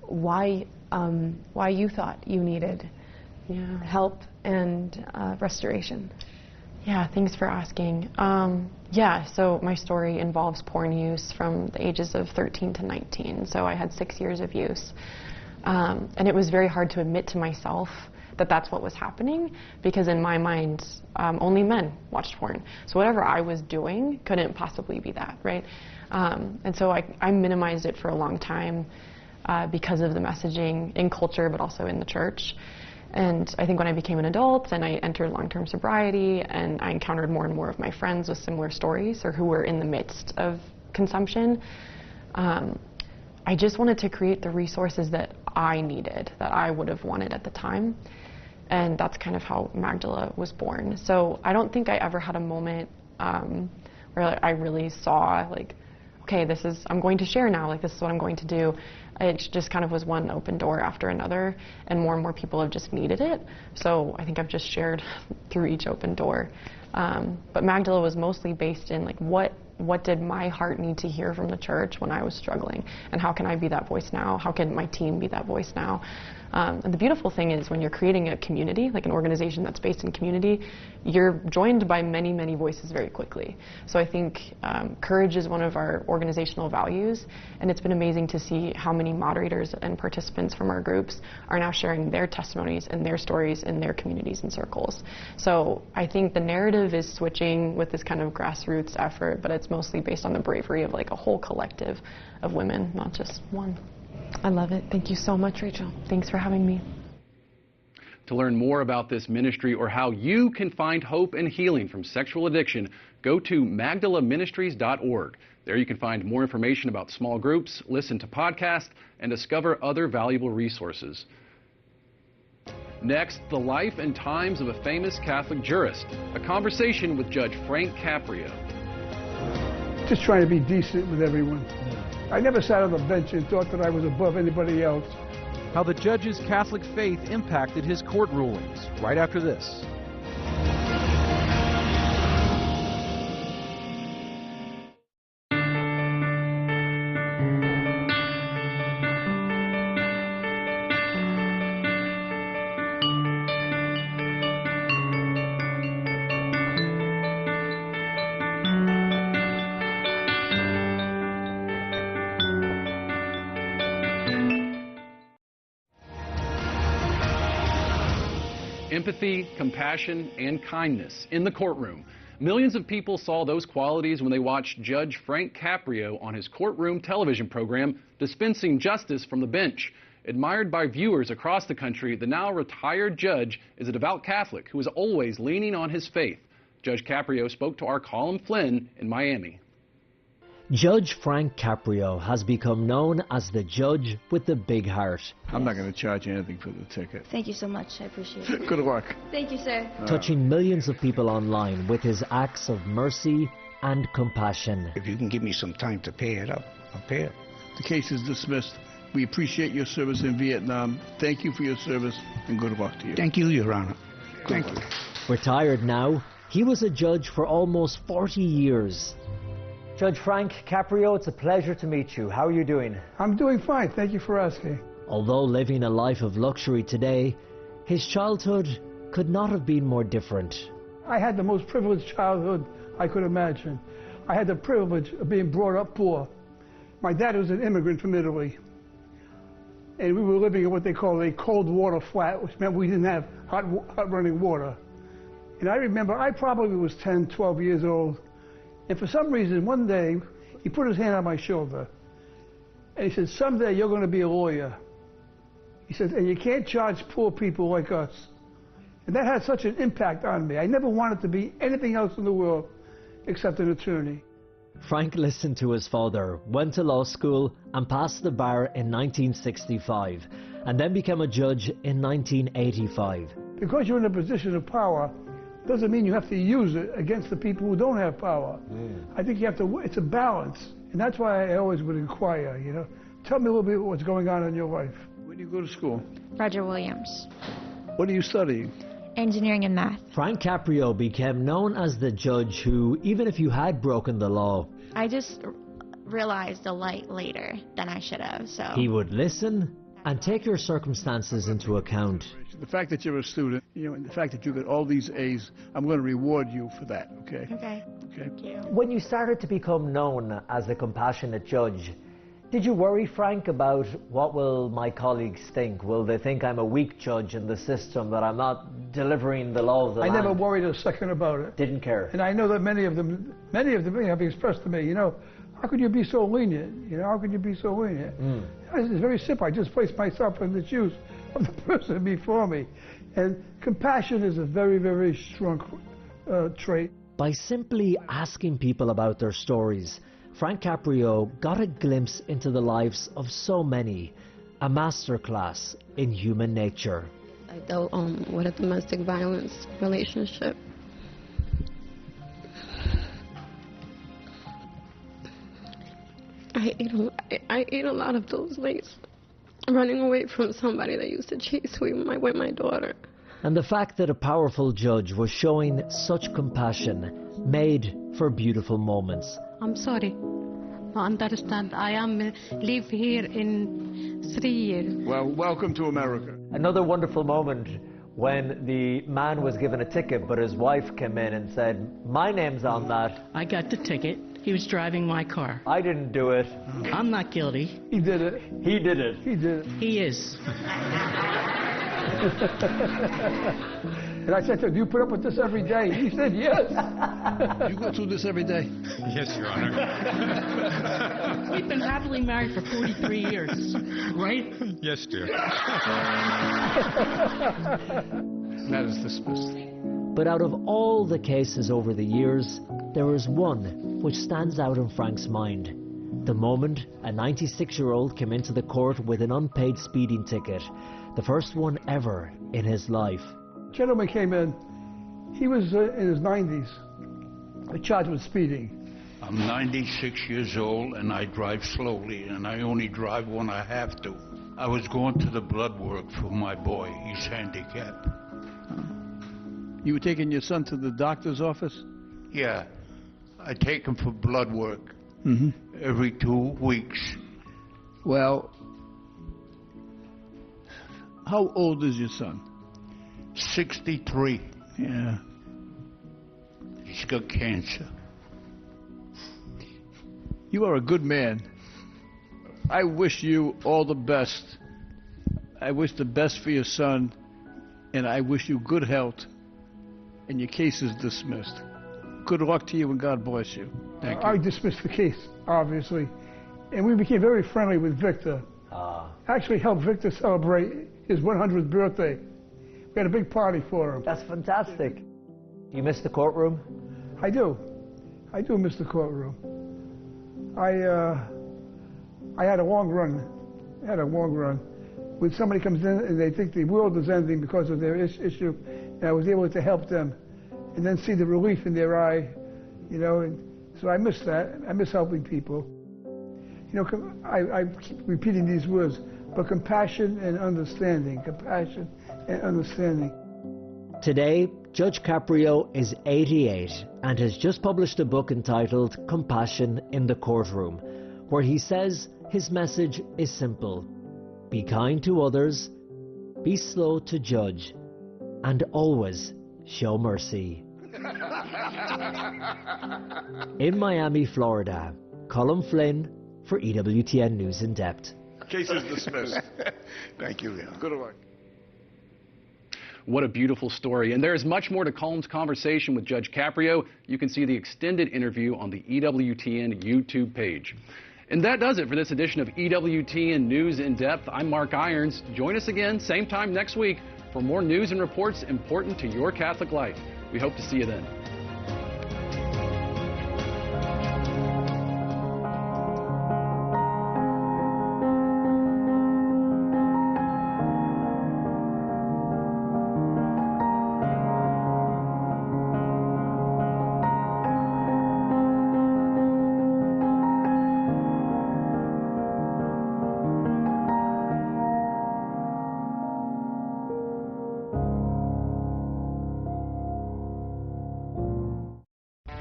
why you thought you needed help and restoration? Yeah, thanks for asking. So my story involves porn use from the ages of 13 to 19. So I had 6 years of use. And it was very hard to admit to myself that that's what was happening, because in my mind, only men watched porn. So whatever I was doing couldn't possibly be that, right? And so I minimized it for a long time because of the messaging in culture, but also in the church. And I think when I became an adult and I entered long-term sobriety and I encountered more and more of my friends with similar stories or who were in the midst of consumption, I just wanted to create the resources that I needed, that I would have wanted at the time. And that's kind of how Magdala was born. So I don't think I ever had a moment where I really saw, like, okay, I'm going to share now, like, this is what I'm going to do. It just kind of was one open door after another, and more people have just needed it. So I think I've just shared through each open door. But Magdala was mostly based in, like, what did my heart need to hear from the church when I was struggling? And how can I be that voice now? How can my team be that voice now? And the beautiful thing is when you're creating a community, like an organization that's based in community, you're joined by many, many voices very quickly. So I think courage is one of our organizational values, and it's been amazing to see how many moderators and participants from our groups are now sharing their testimonies and their stories in their communities and circles. So I think the narrative is switching with this kind of grassroots effort, but it's mostly based on the bravery of, like, a whole collective of women, not just one. I love it. Thank you so much, Rachel. Thanks for having me. To learn more about this ministry or how you can find hope and healing from sexual addiction, go to magdalaministries.org. There you can find more information about small groups, listen to podcasts, and discover other valuable resources. Next, the life and times of a famous Catholic jurist. A conversation with Judge Frank Caprio. Just trying to be decent with everyone. I never sat on the bench and thought that I was above anybody else. How the judge's Catholic faith impacted his court rulings, right after this. empathy, compassion, and kindness in the courtroom. Millions of people saw those qualities when they watched Judge Frank Caprio on his courtroom television program, Dispensing Justice from the Bench. Admired by viewers across the country, the now retired judge is a devout Catholic who is always leaning on his faith. Judge Caprio spoke to our Colin Flynn in Miami. Judge Frank Caprio has become known as the judge with the big heart. I'm not going to charge you anything for the ticket. Thank you so much. I appreciate it. Good luck. Thank you, sir. Touching millions of people online with his acts of mercy and compassion. If you can give me some time to pay it up, I'll pay it. The case is dismissed. We appreciate your service in Vietnam. Thank you for your service and good luck to you. Thank you, Your Honor. Thank you. Retired now, he was a judge for almost 40 years. Judge Frank Caprio, it's a pleasure to meet you. How are you doing? I'm doing fine. Thank you for asking. Although living a life of luxury today, his childhood could not have been more different. I had the most privileged childhood I could imagine. I had the privilege of being brought up poor. My dad was an immigrant from Italy, and we were living in what they call a cold water flat, which meant we didn't have hot running water. And I remember I probably was 10, 12 years old. And for some reason, one day, he put his hand on my shoulder, and he said, someday you're going to be a lawyer. He said, and you can't charge poor people like us. And that had such an impact on me. I never wanted to be anything else in the world except an attorney. Frank listened to his father, went to law school, and passed the bar in 1965, and then became a judge in 1985. Because you're in a position of power, doesn't mean you have to use it against the people who don't have power. I think you have to, it's a balance. And that's why I always would inquire, you know. Tell me a little bit what's going on in your life. Where do you go to school? Roger Williams. What are you studying? Engineering and math. Frank Caprio became known as the judge who, even if you had broken the law, I just realized the light later than I should have, so. He would listen and take your circumstances into account. The fact that you're a student, you know, and the fact that you got all these A's, I'm going to reward you for that, okay? Okay. Thank you. When you started to become known as a compassionate judge, did you worry, Frank, about what will my colleagues think? Will they think I'm a weak judge in the system, that I'm not delivering the law of the land? I never worried a second about it. Didn't care. And I know that many of them have expressed to me, you know, how could you be so lenient? You know, how could you be so lenient? It's very simple. I just place myself in the shoes of the person before me. And compassion is a very, very strong trait. By simply asking people about their stories, Frank Caprio got a glimpse into the lives of so many, a masterclass in human nature. I dealt with a domestic violence relationship. I ate a lot of those nights running away from somebody that used to chase me with my daughter. And the fact that a powerful judge was showing such compassion made for beautiful moments. I'm sorry. I understand. I am live here in 3 years. Well, welcome to America. Another wonderful moment when the man was given a ticket, but his wife came in and said, my name's on that. I got the ticket. He was driving my car. I didn't do it. I'm not guilty. He did it. He did it. He did it. He is. And I said to him, do you put up with this every day? He said, yes. You go through this every day? Yes, Your Honor. We've been happily married for 43 years, right? Yes, dear. That is dismissed. But out of all the cases over the years, there is one which stands out in Frank's mind. The moment a 96-year-old came into the court with an unpaid speeding ticket, the first one ever in his life. Gentleman came in. He was in his 90s, charged with speeding. I'm 96 years old and I drive slowly, and I only drive when I have to. I was going to the blood work for my boy. He's handicapped. You were taking your son to the doctor's office? Yeah, I take him for blood work every 2 weeks. Well, how old is your son? 63. Yeah. He's got cancer. You are a good man. I wish you all the best. I wish the best for your son. and I wish you good health, and your case is dismissed. Good luck to you, and God bless you. Thank you. I dismissed the case, obviously, and we became very friendly with Victor. Actually helped Victor celebrate his 100th birthday. We had a big party for him. That's fantastic. Do you miss the courtroom? I do. I do miss the courtroom. I had a long run. When somebody comes in and they think the world is ending because of their issue, and I was able to help them, and then see the relief in their eye, you know, and so I miss that. I miss helping people. You know, I keep repeating these words, but compassion and understanding, compassion and understanding. Today, Judge Caprio is 88 and has just published a book entitled Compassion in the Courtroom, where he says his message is simple. Be kind to others, be slow to judge, and always show mercy. In Miami, Florida, Colin Flynn for EWTN News in Depth. Case is dismissed. Thank you, Leon. Good luck. What a beautiful story. And there's much more to Colin's conversation with Judge Caprio. You can see the extended interview on the EWTN YouTube page. And that does it for this edition of EWTN News in Depth. I'm Mark Irons. Join us again, same time next week, for more news and reports important to your Catholic life. We hope to see you then.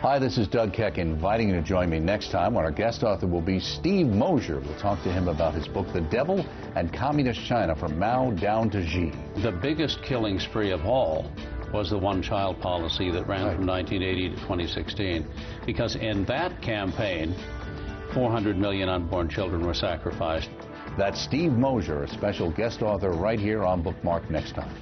Hi, this is Doug Keck inviting you to join me next time when our guest author will be Steve Mosher. We'll talk to him about his book, The Devil and Communist China, From Mao Down to Xi. The biggest killing spree of all was the one-child policy that ran from 1980 to 2016, because in that campaign, 400 million unborn children were sacrificed. That's Steve Mosher, a special guest author right here on Bookmark next time.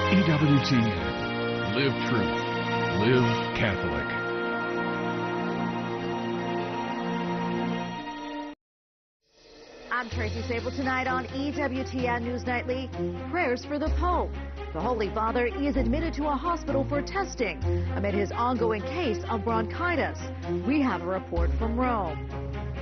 EWTN. Live truth. Live Catholic. I'm Tracy Sable tonight on EWTN News Nightly. Prayers for the Pope. The Holy Father is admitted to a hospital for testing amid his ongoing case of bronchitis. We have a report from Rome.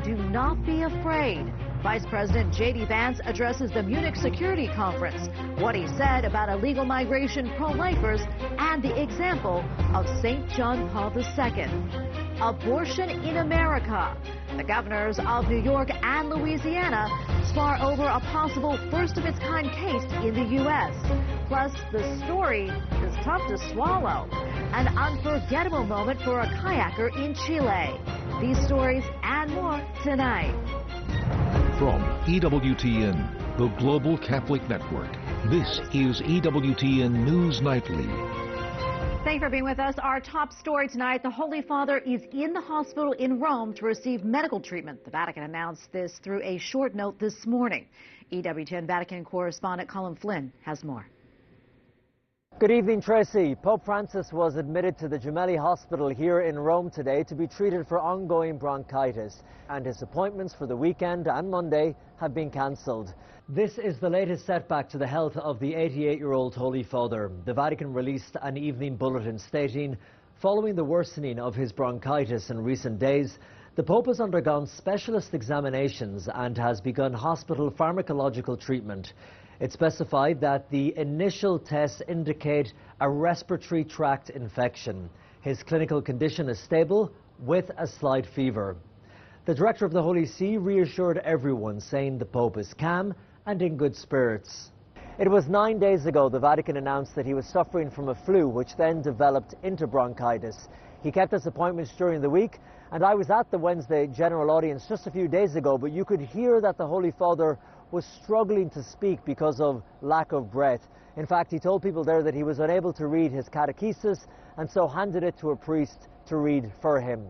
Do not be afraid. Vice President J.D. Vance addresses the Munich Security Conference, what he said about illegal migration, pro-lifers, and the example of St. John Paul II. Abortion in America. The governors of New York and Louisiana spar over a possible first-of-its-kind case in the U.S. Plus, the story is tough to swallow. An unforgettable moment for a kayaker in Chile. These stories and more tonight. From EWTN, the Global Catholic Network, this is EWTN News Nightly. Thanks for being with us. Our top story tonight, the Holy Father is in the hospital in Rome to receive medical treatment. The Vatican announced this through a short note this morning. EWTN Vatican correspondent Colin Flynn has more. Good evening, Tracy. Pope Francis was admitted to the Gemelli Hospital here in Rome today to be treated for ongoing bronchitis, and his appointments for the weekend and Monday have been cancelled. This is the latest setback to the health of the 88-year-old Holy Father. The Vatican released an evening bulletin stating, following the worsening of his bronchitis in recent days, the Pope has undergone specialist examinations and has begun hospital pharmacological treatment. It specified that the initial tests indicate a respiratory tract infection. His clinical condition is stable with a slight fever. The director of the Holy See reassured everyone, saying the Pope is calm and in good spirits. It was 9 days ago the Vatican announced that he was suffering from a flu which then developed into bronchitis. He kept his appointments during the week, and I was at the Wednesday general audience just a few days ago, but you could hear that the Holy Father was struggling to speak because of lack of breath. In fact, he told people there that he was unable to read his catechesis and so handed it to a priest to read for him.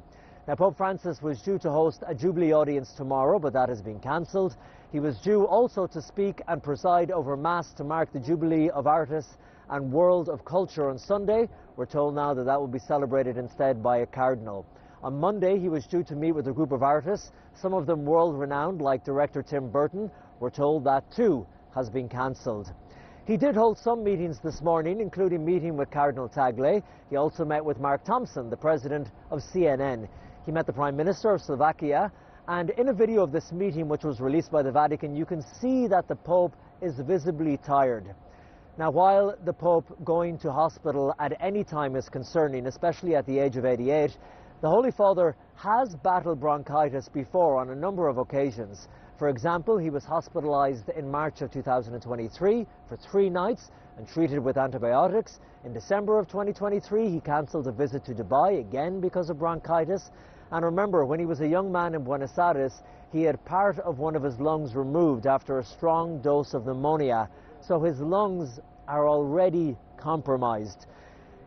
Now, Pope Francis was due to host a Jubilee audience tomorrow, but that has been cancelled. He was due also to speak and preside over Mass to mark the Jubilee of Artists and World of Culture on Sunday. We're told now that that will be celebrated instead by a cardinal. On Monday, he was due to meet with a group of artists, some of them world-renowned, like director Tim Burton. We're told that too has been cancelled. He did hold some meetings this morning, including meeting with Cardinal Tagle. He also met with Mark Thompson, the president of CNN. He met the Prime Minister of Slovakia, and in a video of this meeting, which was released by the Vatican, you can see that the Pope is visibly tired. Now, while the Pope going to hospital at any time is concerning, especially at the age of 88, the Holy Father has battled bronchitis before on a number of occasions. For example, he was hospitalized in March of 2023 for 3 nights and treated with antibiotics. In December of 2023, he cancelled a visit to Dubai, again because of bronchitis. And remember, when he was a young man in Buenos Aires, he had part of one of his lungs removed after a strong dose of pneumonia. So his lungs are already compromised.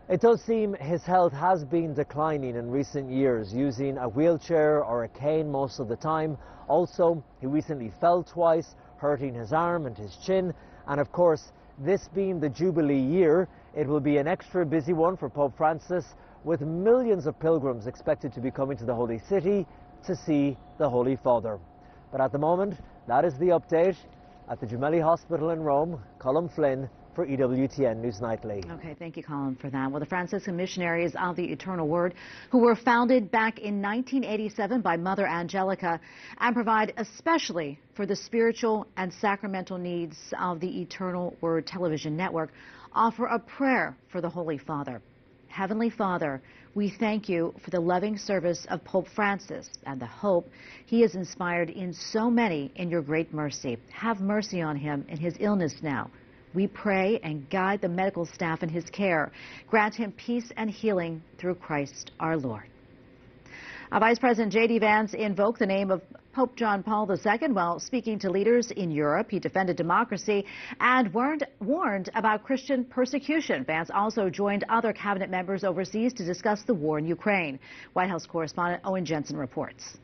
It does seem his health has been declining in recent years, using a wheelchair or a cane most of the time. Also, he recently fell twice, hurting his arm and his chin. And of course, this being the Jubilee year, it will be an extra busy one for Pope Francis, with millions of pilgrims expected to be coming to the Holy City to see the Holy Father. But at the moment, that is the update at the Gemelli Hospital in Rome. Colm Flynn for EWTN News Nightly. Okay, thank you, Colin, for that. Well, the Franciscan missionaries of the Eternal Word, who were founded back in 1987 by Mother Angelica and provide especially for the spiritual and sacramental needs of the Eternal Word television network, offer a prayer for the Holy Father. Heavenly Father, we thank you for the loving service of Pope Francis and the hope he has inspired in so many in your great mercy. Have mercy on him in his illness now. We pray and guide the medical staff in his care. Grant him peace and healing through Christ our Lord. Vice President J.D. Vance invoked the name of Pope John Paul II while speaking to leaders in Europe. He defended democracy and warned about Christian persecution. Vance also joined other cabinet members overseas to discuss the war in Ukraine. White House correspondent Owen Jensen reports.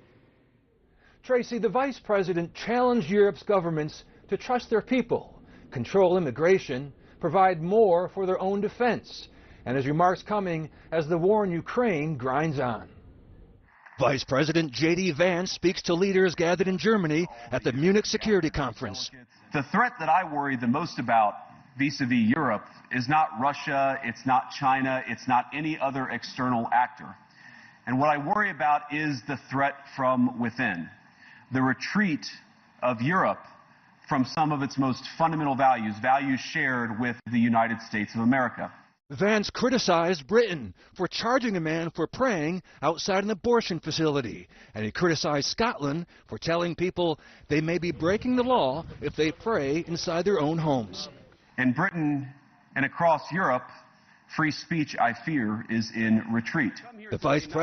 Tracy, the Vice President challenged Europe's governments to trust their people, control immigration, provide more for their own defense, and his remarks coming as the war in Ukraine grinds on. Vice President J.D. Vance speaks to leaders gathered in Germany at the Munich Security Conference. The threat that I worry the most about vis-a-vis Europe is not Russia, it's not China, it's not any other external actor. And what I worry about is the threat from within, the retreat of Europe from some of its most fundamental values, values shared with the United States of America. Vance criticized Britain for charging a man for praying outside an abortion facility, and he criticized Scotland for telling people they may be breaking the law if they pray inside their own homes. In Britain and across Europe, free speech, I fear, is in retreat. The Vice President